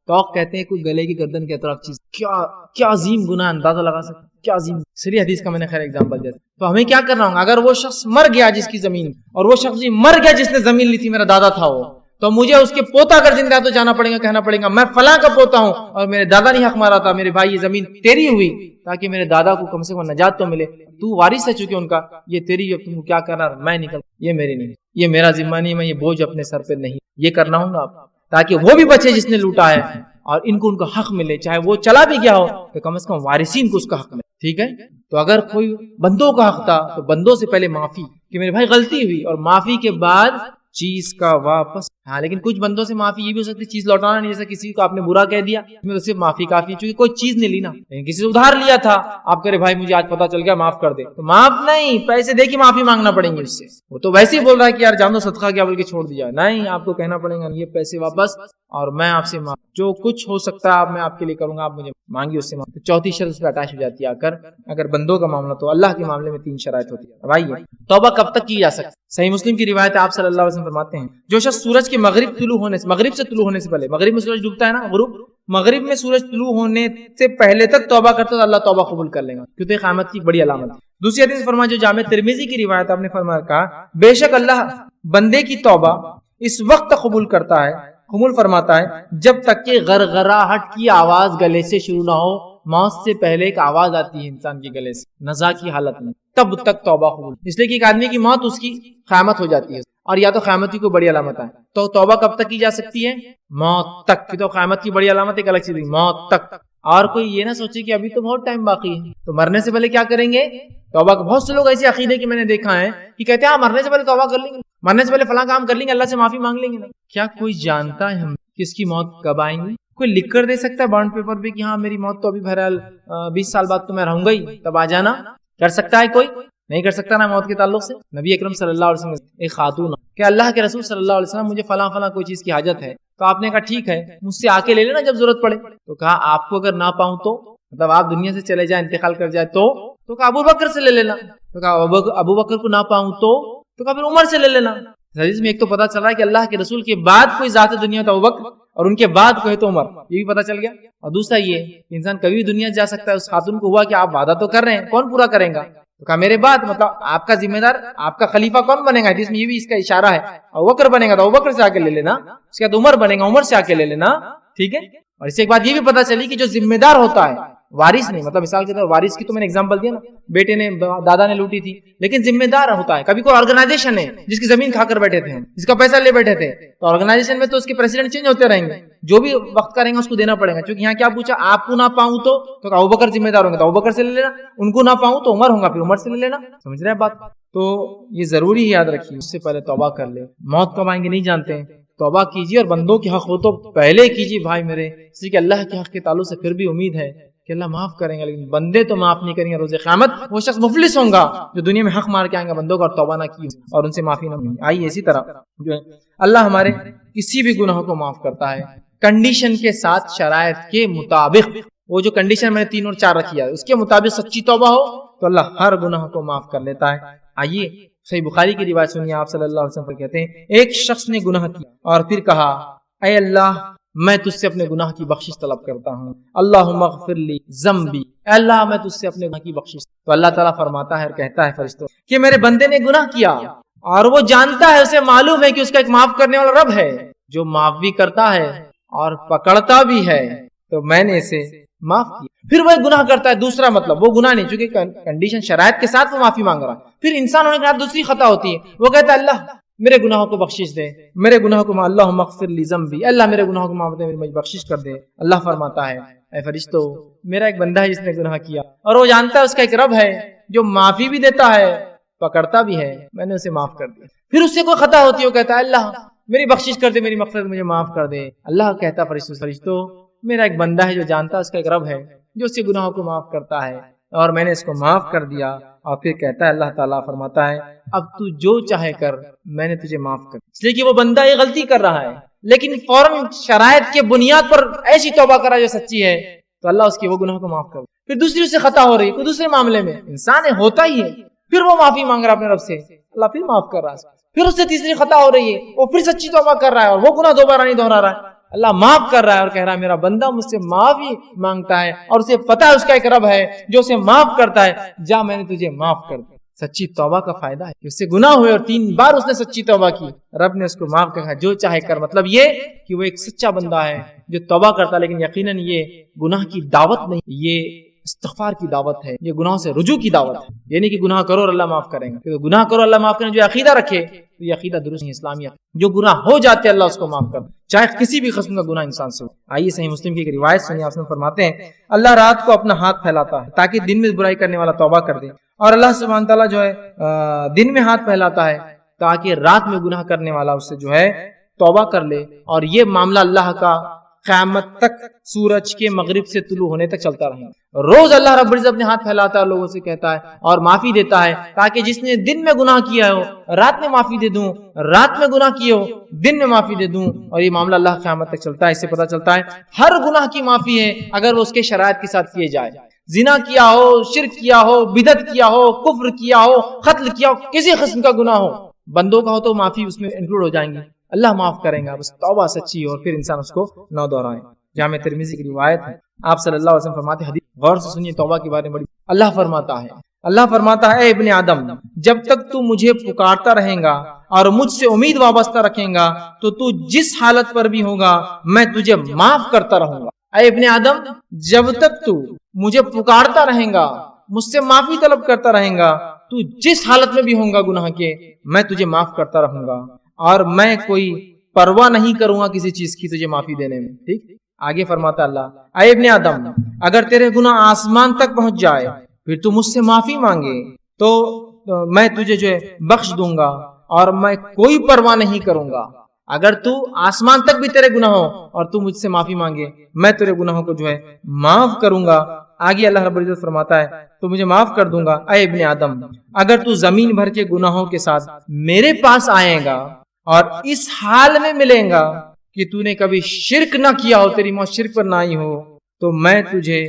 توق کہتے ہیں کوئی گلے کی گردن کے اطراف چیز. کیا عظیم گناہ, اندازہ لگا سکتے کیا عظیم. سری حدیث کا میں نے خیر ایگزامپل دیا. تو ہمیں کیا کرنا ہوگا؟ اگر وہ شخص مر گیا جس کی زمین, اور وہ شخص مر گیا جس نے زمین لی تھی, میرا دادا تھا وہ, تو مجھے اس کے پوتا اگر زندہ ہے تو جانا پڑے گا, کہنا پڑے گا میں فلاں کا پوتا ہوں اور میرے دادا نے حق مارا تھا, میرے بھائی یہ زمین تیری ہوئی تاکہ میرے دادا کو کم سے کم نجات تو ملے. تو وارث ہے چونکہ ان کا, یہ تیری, تم کو کیا کرنا, میں نکل, یہ میری نہیں, یہ میرا ذمہ نہیں, میں یہ بوجھ اپنے سر پہ نہیں, یہ کرنا ہوگا تاکہ وہ بھی بچے جس نے لوٹا ہے اور ان کو حق ملے. چاہے وہ چلا بھی گیا ہو تو کم از کم وارثین کو اس کا حق ملے. ٹھیک ہے. تو اگر کوئی بندوں کا حق تھا تو بندوں سے پہلے معافی کہ میرے بھائی غلطی ہوئی, اور معافی کے بعد چیز کا واپس. ہاں لیکن کچھ بندوں سے معافی یہ بھی ہو سکتی چیز لوٹانا نہیں, جیسا کسی کو آپ نے برا کہہ دیا میں تو صرف معافی کافی, چونکہ کوئی چیز نہیں لی نا, لیکن کسی سے ادھار لیا تھا, آپ کرے بھائی مجھے آج پتا چل گیا معاف کر دے, تو معاف نہیں, پیسے دے کے معافی مانگنا پڑیں گے اس سے. وہ تو ویسے ہی بول رہا ہے کہ یار جان دو صدقہ کیا بول کے چھوڑ دیا, نہیں, آپ کو کہنا پڑے گا یہ پیسے واپس اور میں آپ سے معاف, جو کچھ ہو سکتا ہے میں آپ کے لیے کروں گا, آپ مجھے مانگی اس سے معاف. چوتھی شرط اس پہ اٹیچ ہو جاتی ہے اگر بندوں کا معاملہ. تو اللہ کے معاملے میں 3 شرائط ہوتی ہے. بھائی توبہ کب تک کی جا سکتی؟ صحیح مسلم کی روایت ہے, آپ صلی اللہ علیہ وسلم فرماتے ہیں جو شخص سورج کے مغرب سے طلوع ہونے سے پہلے, مغرب میں سورج ڈوبتا ہے نا, غروب, مغرب میں سورج طلوع ہونے سے پہلے تک توبہ کرتا ہے تو اللہ توبہ قبول کر لے گا, کیونکہ قیامت کی بڑی علامت ہے. دوسری حدیث فرمایا جو جامع ترمذی کی روایت, آپ نے فرمایا کہا بے شک اللہ بندے کی توبہ اس وقت قبول کرتا ہے, قبول فرماتا ہے جب تک کہ غرغراہٹ کی آواز گلے سے شروع نہ ہو. موت سے پہلے ایک آواز آتی ہے انسان کے گلے سے نزا کی حالت میں, تب تک توبہ قبول. اس لیے کہ ایک آدمی کی موت اس کی قیامت ہو جاتی ہے, اور یا تو قیامت کی کوئی بڑی علامت ہے. تو توبہ کب تک کی جا سکتی ہے؟ موت تک کی. تو قیامت کی بڑی علامت ایک الگ چیز, موت تک. اور کوئی یہ نہ سوچے کہ ابھی تو بہت ٹائم باقی ہے, تو مرنے سے پہلے کیا کریں گے توبہ. بہت سے لوگ ایسے عقیدے کے میں نے دیکھا ہے کہ کہتے ہیں مرنے سے پہلے توبہ کر لیں گے, مرنے سے پہلے فلاں کام کر لیں گے, اللہ سے معافی مانگ لیں گے. کیا کوئی جانتا ہے ہم کس کی موت کب آئیں گی؟ کوئی لکھ کر دے سکتا ہے بانڈ پیپر پہ کہ ہاں میری موت تو ابھی بہرحال 20 سال بعد تو میں رہوں گا ہی, تب آ جانا؟ کر سکتا ہے کوئی؟ نہیں کر سکتا نا موت کے تعلق سے. نبی اکرم صلی اللہ علیہ وسلم ایک خاتون کہ اللہ کے رسول صلی اللہ علیہ وسلم مجھے فلاں کوئی چیز کی حاجت ہے, تو آپ نے کہا ٹھیک ہے مجھ سے آ کے لے لینا جب ضرورت پڑے. تو کہا آپ کو اگر نہ پاؤں تو, مطلب آپ دنیا سے چلے جائیں, انتقال کر جائے تو کہا ابو بکر سے لے لینا. تو کہا ابو بکر کو نہ پاؤں تو کہا پھر عمر سے لے لینا. حدیث میں ایک تو پتا چل رہا ہے کہ اللہ کے رسول کے بعد کوئی ذات دنیا تو ابو بکر, اور ان کے بعد کوئی تو عمر, یہ بھی پتا چل گیا. اور دوسرا یہ انسان کبھی دنیا جا سکتا ہے. اس خاتون کو ہوا کہ آپ وعدہ تو کر رہے ہیں, کون پورا کریں گا؟ تو کہا میرے بعد, مطلب آپ کا ذمہ دار, آپ کا خلیفہ کون بنے گا؟ حدیث میں یہ بھی اس کا اشارہ ہے, ابو بکر بنے گا تو ابو بکر سے آ کے لے لینا, اس کے بعد عمر بنے گا, عمر سے آ کے لے لینا. ٹھیک ہے. اور اس سے ایک بات یہ بھی پتا چلی کہ جو ذمہ دار ہوتا ہے, وارث نہیں, مطلب مثال کے طور وارث کی تو میں نے ایگزامپل دیا نا, بیٹے نے دادا نے لوٹی تھی, لیکن ذمہ دار ہوتا ہے. کبھی کوئی آرگنائزیشن ہے جس کی زمین کھا کر بیٹھے تھے, جس کا پیسہ لے بیٹھے تھے, تو آرگنائزیشن میں تو اس کے پریزیڈنٹ چینج ہوتے رہیں گے, جو بھی وقت کریں گے اس کو دینا پڑے گا. کیونکہ یہاں کیا پوچھا, آپ کو نہ پاؤں تو ابو بکر ذمہ دار ہوں گے تو ابو بکر سے لے لینا, ان کو نہ پاؤں تو عمر ہوں گا پھر عمر سے لے لینا. سمجھ رہے ہیں بات؟ تو یہ ضروری ہے, یاد رکھیے, اس سے پہلے توبہ کر لے. موت کب آئیں گے نہیں جانتے ہیں, توبہ کیجیے, اور بندوں کے حق ہو تو پہلے کیجیے بھائی میرے, اس لیے کہ اللہ کے حق کے تعلق سے پھر بھی امید ہے کہ اللہ معاف کریں گے, لیکن بندے تو معاف نہیں کریں گے. روز قیامت وہ شخص مفلس ہوں گا جو دنیا میں حق مار کے آئیں گا بندوں کا اور توبہ نہ کی اور ان سے معافی نہ مانگی. آئیے اسی طرح جو ہے اللہ ہمارے کسی بھی گناہ کو معاف کرتا ہے کنڈیشن کے ساتھ, شرائط کے مطابق. وہ جو کنڈیشن میں نے 3 اور 4 رکھی ہے اس کے مطابق سچی توبہ ہو تو اللہ ہر گناہ کو معاف کر لیتا ہے. آئیے صحیح بخاری کی روایت سنیے, آپ صلی اللہ علیہ وسلم کہتے ہیں ایک شخص نے گناہ کیا اور پھر کہا اے اللہ میں تجھ سے اپنے گناہ کی بخشش طلب کرتا ہوں, اللہم اغفر لی ذنبی, اے اللہ میں تجھ سے اپنے گناہ کی بخشش. تو اللہ تعالیٰ فرماتا ہے اور کہتا ہے فرشتوں کہ میرے بندے نے گناہ کیا اور وہ جانتا ہے, اسے معلوم ہے کہ اس کا ایک معاف کرنے والا رب ہے جو معاف بھی کرتا ہے اور پکڑتا بھی ہے, تو میں نے اسے معاف کیا. پھر وہ گناہ کرتا ہے, دوسرا مطلب وہ گناہ نہیں, چونکہ کنڈیشن شرائط کے ساتھ وہ معافی مانگ رہا ہے. پھر انسان ہونے کے بعد دوسری خطا ہوتی ہے, وہ کہتا ہے اللہ میرے گناہوں کو بخشش دے, میرے گناہوں کو اللہم اغفر لی ذنبی, اللہ میرے گناہوں کو معاف دے, مجھے بخشش کر دے. اللہ فرماتا ہے اے فرشتو میرا ایک بندہ ہے جس نے گناہ کیا اور وہ جانتا ہے اس کا ایک رب ہے جو معافی بھی دیتا ہے پکڑتا بھی ہے میں نے اسے معاف کر دیا. پھر اس سے کوئی خطا ہوتی ہے وہ کہتا ہے اللہ میری بخشش کر دے, میری مغفرت مجھے معاف کر دے. اللہ کہتا فرشتوں میرا ایک بندہ ہے جو جانتا ہے اس کا ایک رب ہے جو اس کے گناہوں کو معاف کرتا ہے اور میں نے اس کو معاف کر دیا. اور پھر کہتا ہے اللہ تعالیٰ فرماتا ہے اب تو جو چاہے کر میں نے تجھے معاف کر. اس لیے کہ وہ بندہ یہ غلطی کر رہا ہے لیکن فوراً شرائط کے بنیاد پر ایسی توبہ کرا جو سچی ہے تو اللہ اس کے وہ گناہ کو معاف کر. پھر دوسری اس سے خطا ہو رہی کوئی دوسرے معاملے میں انسان ہے ہوتا ہی ہے, پھر وہ معافی مانگ رہا اپنے رب سے, اللہ پھر معاف کر رہا ہے. پھر اس سے تیسری خطا ہو رہی ہے وہ پھر سچی توبہ کر رہا ہے اور وہ گناہ دوبارہ نہیں دہرا رہا ہے, اللہ معاف کر رہا ہے اور کہہ رہا ہے میرا بندہ مجھ سے معافی مانگتا ہے اور اسے پتا ہے اس کا ایک رب ہے جو اسے معاف کرتا ہے, جا میں نے تجھے معاف کر دیا. سچی توبہ کا فائدہ ہے کہ اس سے گناہ ہوئے اور 3 بار اس نے سچی توبہ کی, رب نے اس کو معاف کر جو چاہے کر. مطلب یہ کہ وہ ایک سچا بندہ ہے جو توبہ کرتا ہے, لیکن یقیناً یہ گناہ کی دعوت نہیں, یہ استغفار کی دعوت ہے, یہ گناہوں سے رجوع کی دعوت ہے. یعنی کہ گناہ کرو اور اللہ معاف کریں گے, گناہ کرو اللہ معاف کریں. جو عقیدہ رکھے تو یہ عقیدہ درست نہیں اسلامی. جو گناہ ہو جاتے اللہ اس کو معاف کر چاہے کسی بھی قسم کا گناہ انسان سے ہو. آئیے صحیح مسلم کی ایک روایت سنیے, آپ فرماتے ہیں اللہ رات کو اپنا ہاتھ پھیلاتا ہے تاکہ دن میں برائی کرنے والا توبہ کر دے, اور اللہ سبحانہ تعالیٰ جو ہے دن میں ہاتھ پھیلاتا ہے تاکہ رات میں گناہ کرنے والا اس سے جو ہے توبہ کر لے. اور یہ معاملہ اللہ کا قیامت تک سورج کے مغرب سے طلوع ہونے تک چلتا رہے. روز اللہ رب العزت اپنے ہاتھ پھیلاتا ہے اور لوگوں سے کہتا ہے اور معافی دیتا ہے تاکہ جس نے دن میں گناہ کیا ہو رات میں معافی دے دوں, رات میں گناہ کیے ہو دن میں معافی دے دوں. اور یہ معاملہ اللہ قیامت تک چلتا ہے. اس سے پتہ چلتا ہے ہر گناہ کی معافی ہے اگر وہ اس کے شرائط کے ساتھ کیے جائے. زنا کیا ہو, شرک کیا ہو, بدعت کیا ہو, کفر کیا ہو, قتل کیا ہو, کسی قسم کا گناہ ہو بندوں کا ہو تو معافی اس میں انکلوڈ ہو جائیں گی, اللہ معاف کریں گا بس توبہ سچی اور پھر انسان اس کو نہ دہرائے. جامع ترمذی کی روایت ہے, آپ صلی اللہ علیہ وسلم فرماتے ہیں, حدیث غور سے سنیے توبہ کے بارے میں بڑی. اللہ فرماتا ہے اے ابن آدم جب تک تو مجھے پکارتا رہیں گا اور مجھ سے امید وابستہ رکھیں گا تو جس حالت پر بھی ہوگا میں تجھے معاف کرتا رہوں گا. اے ابن آدم جب تک تو مجھے پکارتا رہیں گا مجھ سے معافی طلب کرتا رہیں گا تو جس حالت میں بھی ہوگا گناہ کے میں تجھے معاف کرتا رہوں گا اور میں کوئی پرواہ نہیں کروں گا کسی چیز کی تجھے معافی دینے میں. ٹھیک, آگے فرماتا اللہ اے ابن آدم اگر تیرے گناہ آسمان تک پہنچ جائے پھر تو مجھ سے معافی مانگے تو میں تجھے جو ہے بخش دوں گا اور میں کوئی پرواہ نہیں کروں گا. اگر تو آسمان تک بھی تیرے گناہ ہو اور تو مجھ سے معافی مانگے میں تیرے گناہوں کو جو ہے معاف کروں گا. آگے اللہ رب العزت فرماتا ہے تو مجھے معاف کر دوں گا. اے ابن آدم اگر تو زمین بھر کے گناہوں کے ساتھ میرے پاس آئے گا اور اس حال میں ملے گا کہ تو نے کبھی شرک نہ کیا ہو, تیری موت شرک پر نہ آئی ہو, تو میں تجھے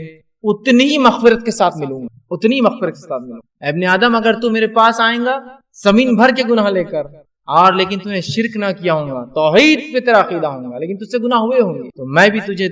اتنی ہی مغفرت کے ساتھ ملوں گا, اتنی ہی مغفرت کے ساتھ ملوں گا. ابن آدم اگر تو میرے پاس آئیں گا زمین بھر کے گناہ لے کر اور لیکن تو نے شرک نہ کیا ہوں گا, توحید پہ تیرا عقیدہ ہوں گا, لیکن تجھ سے گناہ ہوئے ہوں گے تو میں بھی تجھے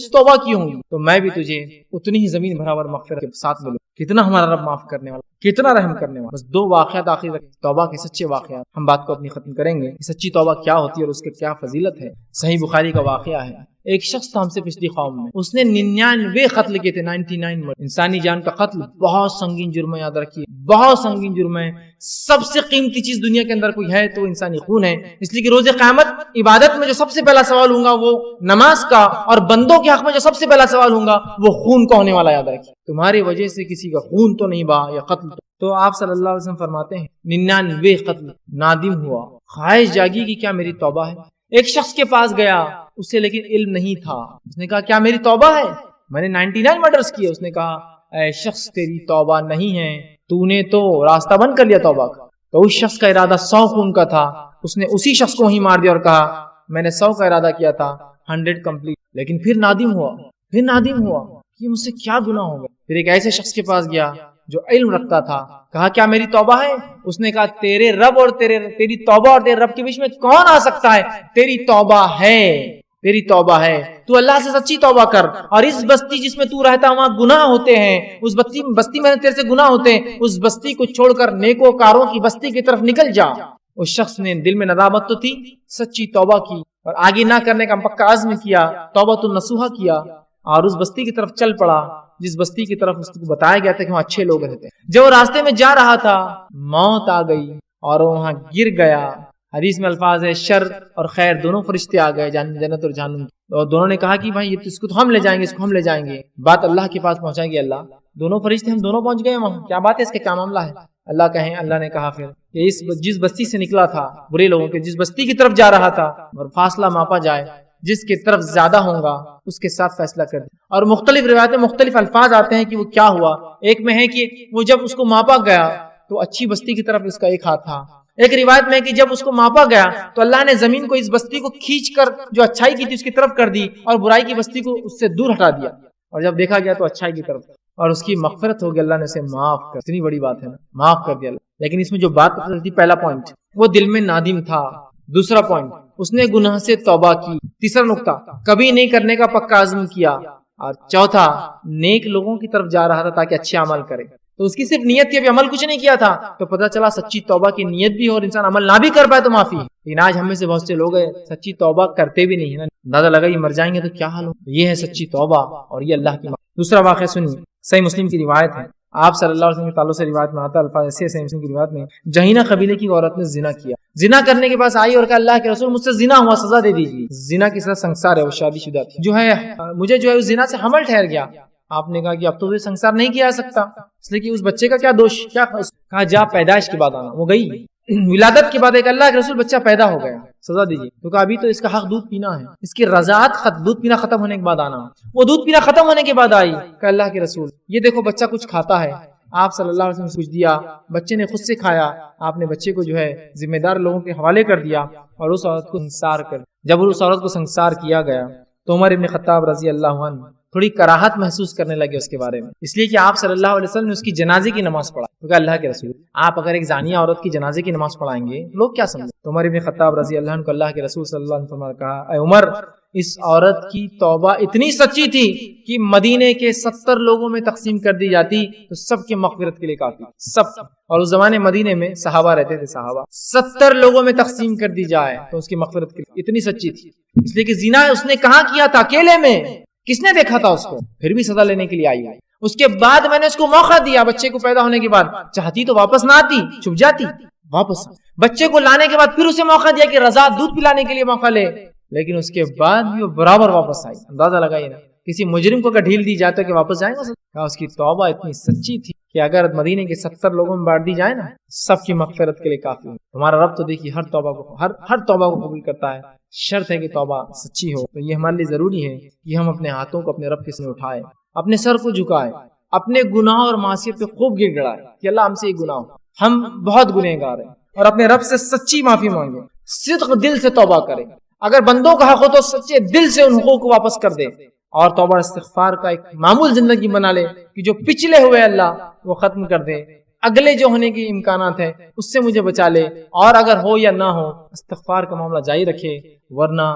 توبہ کی ہوں گی تو میں بھی تجھے اتنی ہی زمین بھراور مغفرت کے ساتھ ملوں. کتنا ہمارا رب معاف کرنے والا, کتنا رحم کرنے والا. بس 2 واقعات آخر توبہ کے سچے واقعات, ہم بات کو اپنی ختم کریں گے کہ سچی توبہ کیا ہوتی ہے اور اس کی کیا فضیلت ہے. صحیح بخاری کا واقعہ ہے, ایک شخص تھا ہم سے پچھلی قوم میں, اس نے 99 قتل کیے تھے, 99 انسانی جان کا قتل بہت سنگین جرم ہے, یاد رکھیے بہت سنگین جرم ہے. سب سے قیمتی چیز دنیا کے اندر کوئی ہے تو انسانی خون ہے. اس لیے کہ روز قیامت عبادت میں جو سب سے پہلا سوال ہوگا وہ نماز کا, اور بندوں کے حق میں جو سب سے پہلا سوال ہوگا وہ خون کا ہونے والا. یاد رکھیے تمہاری وجہ سے کسی کا خون تو نہیں بہا یا قتل. تو آپ صلی اللہ علیہ وسلم فرماتے ہیں 99 قتل. نادم ہوا, خواہش جاگی کہ کیا میری توبہ ہے. ایک شخص کے پاس گیا, اسے لیکن علم نہیں تھا. اس نے کہا کیا میری توبہ ہے, میں نے 99 مرڈرز کیے. اس نے کہا اے شخص تیری توبہ نہیں ہے, تو نے تو راستہ بند کر لیا توبہ کا. تو اس شخص کا ارادہ 100 خون کا تھا, اس نے اسی شخص کو ہی مار دیا اور کہا میں نے 100 کا ارادہ کیا تھا, 100 کمپلیٹ. لیکن پھر نادم ہوا کہ مجھ سے کیا گناہ ہو گیا. پھر ایک ایسے شخص کے پاس گیا جو علم رکھتا تھا, کہا کیا میری توبہ ہے. اس نے کہا تیرے رب اور تیری توبہ اور تیرے رب کے بیچ میں کون آ سکتا ہے, تیری توبہ ہے. تو اللہ سے سچی توبہ کر, اور اس بستی جس میں تو رہتا وہاں گناہ ہوتے ہیں, اس بستی میں تیرے سے گناہ ہوتے ہیں, اس بستی کو چھوڑ کر نیکوکاروں کی بستی کی طرف نکل جا. اس شخص نے دل میں ندامت تو تھی, سچی توبہ کی اور آگے نہ کرنے کا پکا عزم کیا, توبۃ النصوحہ کیا اور اس بستی کی طرف چل پڑا جس بستی کی طرف اس کو بتایا گیا تھا کہ وہاں اچھے لوگ رہتے ہیں. جب وہ راستے میں جا رہا تھا موت آ گئی اور وہاں گر گیا. حدیث میں الفاظ ہے شر اور خیر دونوں فرشتے آ گئے, جنت اور جہنم, اور دونوں نے کہا کہ بھائی اس کو تو ہم لے جائیں گے, اس کو ہم لے جائیں گے. بات اللہ کے پاس پہنچائیں گے, اللہ دونوں فرشتے ہم دونوں پہنچ گئے وہاں, کیا بات ہے, اس کا کیا معاملہ ہے. اللہ کہیں اللہ نے کہا پھر کہ جس بستی سے نکلا تھا برے لوگوں کے، جس بستی کی طرف جا رہا تھا، اور فاصلہ ماپا جائے، جس کی طرف زیادہ ہوگا اس کے ساتھ فیصلہ کر دیں۔ اور مختلف روایتیں مختلف الفاظ آتے ہیں کہ وہ کیا ہوا۔ ایک میں ہے کہ وہ جب اس کو ماپا گیا تو اچھی بستی کی طرف اس کا ایک ہاتھ تھا، ایک روایت میں کہ جب اس کو ماپا گیا تو اللہ نے زمین کو اس بستی کو کھینچ کر جو اچھائی کی تھی اس کی طرف کر دی اور برائی کی بستی کو اس سے دور ہٹا دیا، اور جب دیکھا گیا تو اچھائی کی طرف، اور اس کی مغفرت ہو گئی، اللہ نے اسے معاف کر، اتنی بڑی بات ہے نا، معاف کر دیا اللہ۔ لیکن اس میں جو بات تھی، پہلا پوائنٹ وہ دل میں نادم تھا، دوسرا پوائنٹ اس نے گناہ سے توبہ کی، تیسرا نقطہ کبھی نہیں کرنے کا پکا عزم کیا، اور چوتھا نیک لوگوں کی طرف جا رہا تھا تاکہ اچھے عمل کرے۔ تو اس کی صرف نیت تھی، ابھی عمل کچھ نہیں کیا تھا، تو پتہ چلا سچی توبہ کی نیت بھی ہو اور انسان عمل نہ بھی کر پائے تو معافی ہے۔ لیکن آج ہم میں سے بہت سے لوگ ہیں سچی توبہ کرتے بھی نہیں ہے نا، اندازہ لگا یہ مر جائیں گے تو کیا حال ہو، یہ ہے سچی توبہ اور یہ اللہ کی معافی۔ دوسرا واقعہ سنیے، صحیح مسلم کی روایت ہے، آپ صلی اللہ علیہ وسلم کے تعلق سے روایت میں آتا ہے، الفاظ ایسے صحیح مسلم کی روایت میں، جہینہ قبیلے کی عورت نے زنا کیا، زنا کرنے کے پاس آئی اور کہا اللہ کے رسول مجھ سے زنا ہوا، سزا دے دیجیے۔ زنا کی سزا سنسار ہے، وہ شادی شدہ تھی، جو ہے مجھے جو ہے اس زنا سے حمل ٹھہر گیا۔ آپ نے کہا کہ اب تو یہ سنسار نہیں کیا جا سکتا، اس لیے کہ اس بچے کا کیا دوش، کیا کہا جا پیدائش کے بعد آنا، وہ گئی ولادت کے بعد ایک اللہ کے رسول بچہ پیدا ہو گیا، سزا دیجیے۔ تو کہا ابھی تو اس کا حق دودھ پینا ہے، اس کی رضاعت دودھ پینا ختم ہونے کے بعد آنا۔ وہ دودھ پینا ختم ہونے کے بعد آئی، کہ اللہ کے رسول یہ دیکھو بچہ کچھ کھاتا ہے، آپ صلی اللہ علیہ وسلم نے کچھ دیا، بچے نے خود سے کھایا، آپ نے بچے کو جو ہے ذمہ دار لوگوں کے حوالے کر دیا اور اس عورت کو سنسار کر دیا۔ جب اس عورت کو سنسار کیا گیا تو عمر ابن خطاب رضی اللہ عنہ تھوڑی کراہت محسوس کرنے لگے اس کے بارے میں، اس لیے کہ آپ صلی اللہ علیہ وسلم نے اس کی جنازے کی نماز پڑھا۔ تو کہا اللہ کے رسول آپ اگر ایک زانیہ عورت کی جنازے کی نماز پڑھائیں گے لوگ کیا سمجھیں؟ تو عمر ابن خطاب رضی اللہ عنہ کو اللہ کے رسول صلی اللہ علیہ وسلم نے کہا اے عمر، اس عورت کی توبہ اتنی سچی تھی کہ مدینے کے 70 لوگوں میں تقسیم کر دی جاتی تو سب کے مغفرت کے لیے کافی، سب۔ اور اس زمانے مدینے میں صحابہ رہتے تھے، صحابہ 70 لوگوں میں تقسیم کر دی جائے تو اس کی مغفرت کے لیے اتنی سچی تھی، اس لیے کہ زنا اس نے کہاں کیا تھا؟ اکیلے میں، کس نے دیکھا تھا اس کو؟ پھر بھی سزا لینے کے لیے آئی ہے۔ اس کے بعد میں نے اس کو موقع دیا، بچے کو پیدا ہونے کے بعد چاہتی تو واپس نہ آتی، چھپ جاتی، واپس بچے کو لانے کے بعد پھر اسے موقع دیا کہ رضا دودھ پلانے کے لیے موقع لے، لیکن اس کے بعد بھی وہ برابر واپس آئی۔ اندازہ لگائیے نا، کسی مجرم کو اگر ڈھیل دی جائے تو کہ واپس جائیں گا؟ اس کی توبہ اتنی سچی تھی کہ اگر مدینے کے 70 لوگوں میں بانٹ دی جائے نا سب کی مغفرت کے لیے کافی ہے۔ ہمارا رب تو دیکھیے ہر توبہ کو قبول کرتا ہے، شرط ہے کہ توبہ سچی ہو۔ تو یہ ہمارے لیے ضروری ہے کہ ہم اپنے ہاتھوں کو اپنے رب کے سامنے اٹھائیں، اپنے سر کو جھکائیں، اپنے گناہ اور معصیت پہ خوب گڑ گڑائیں کہ اللہ ہم سے یہ گناہ ہو، ہم بہت گنہگار ہیں، اور اپنے رب سے سچی معافی مانگیں، صدق دل سے توبہ کریں۔ اگر بندوں کا حق ہو تو سچے دل سے ان حقوق کو واپس کر دے، اور توبہ استغفار کا ایک معمول زندگی بنا لے کہ جو پچھلے ہوئے اللہ وہ ختم کر دے، اگلے جو ہونے کی امکانات ہے اس سے مجھے بچا لے، اور اگر ہو یا نہ ہو استغفار کا معاملہ جاری رکھے، ورنہ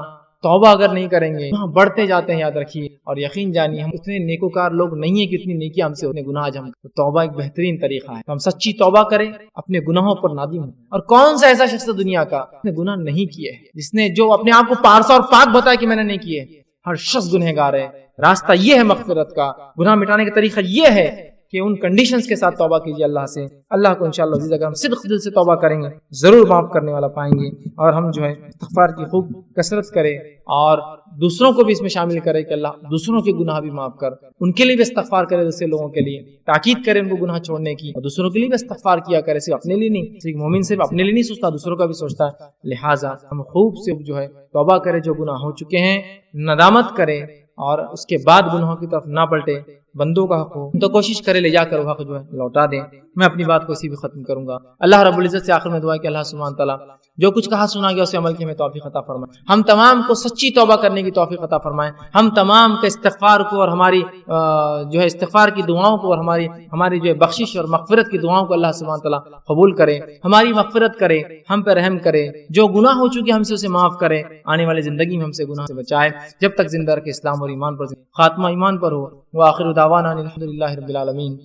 توبہ اگر نہیں کریں گے وہاں بڑھتے جاتے ہیں، یاد رکھیے۔ اور یقین جانیے ہم اتنے نیکوکار لوگ نہیں ہیں کہ اتنی نیکی ہم سے اتنے گناہ ہم، توبہ ایک بہترین طریقہ ہے۔ ہم سچی توبہ کریں، اپنے گناہوں پر نادم ہوں۔ اور کون سا ایسا شخص دنیا کا جس نے گناہ نہیں کیے، جس نے جو اپنے آپ کو پارسا اور پاک بتایا کہ میں نے نہیں کیے؟ ہر شخص گنہگار ہے۔ راستہ یہ ہے مغفرت کا، گناہ مٹانے کا طریقہ یہ ہے کہ ان کنڈیشنز کے ساتھ توبہ کیجیے اللہ سے۔ اللہ کو انشاءاللہ عزیز اگر ہم صدق دل سے توبہ کریں گے ضرور معاف کرنے والا پائیں گے، اور ہم جو ہے استغفار کی خوب کثرت کریں اور دوسروں کو بھی اس میں شامل کرے کہ اللہ دوسروں کے گناہ بھی معاف کر، ان کے لیے بھی استغفار کرے، دوسرے لوگوں کے لیے تاکید کرے ان کو گناہ چھوڑنے کی، اور دوسروں کے لیے بھی استغفار کیا کرے، صرف اپنے لیے نہیں۔ صرف مومن صرف اپنے لیے نہیں سوچتا، دوسروں کا بھی سوچتا ہے۔ لہٰذا ہم خوب سے جو ہے توبہ کرے، جو گناہ ہو چکے ہیں ندامت کرے، اور اس کے بعد گناہوں کی طرف نہ پلٹے۔ بندوں کا حق ہو تو کوشش کرے لے جا کر وہ حق جو ہے لوٹا دیں۔ میں اپنی بات کو اسی بھی ختم کروں گا۔ اللہ رب العزت سے آخر میں دعا ہے کہ اللہ سبحانہ تعالیٰ جو کچھ کہا سنا گیا اسے عمل کی ہمیں توفیق عطا فرمائے، ہم تمام کو سچی توبہ کرنے کی توفیق عطا فرمائے، ہم تمام کے استغفار کو اور ہماری جو ہے استغفار کی دعاؤں کو اور ہماری جو ہے بخشش اور مغفرت کی دعاؤں کو اللہ سبحانہ تعالیٰ قبول کرے، ہماری مغفرت کرے، ہم پہ رحم کرے، جو گناہ ہو چکے ہم سے اسے معاف کرے، آنے والی زندگی میں ہم سے گناہ سے بچائے، جب تک زندہ رکھے اسلام اور ایمان پر، خاتمہ ایمان پر ہو۔ وآخر دعوانا الحمد للہ رب العالمین۔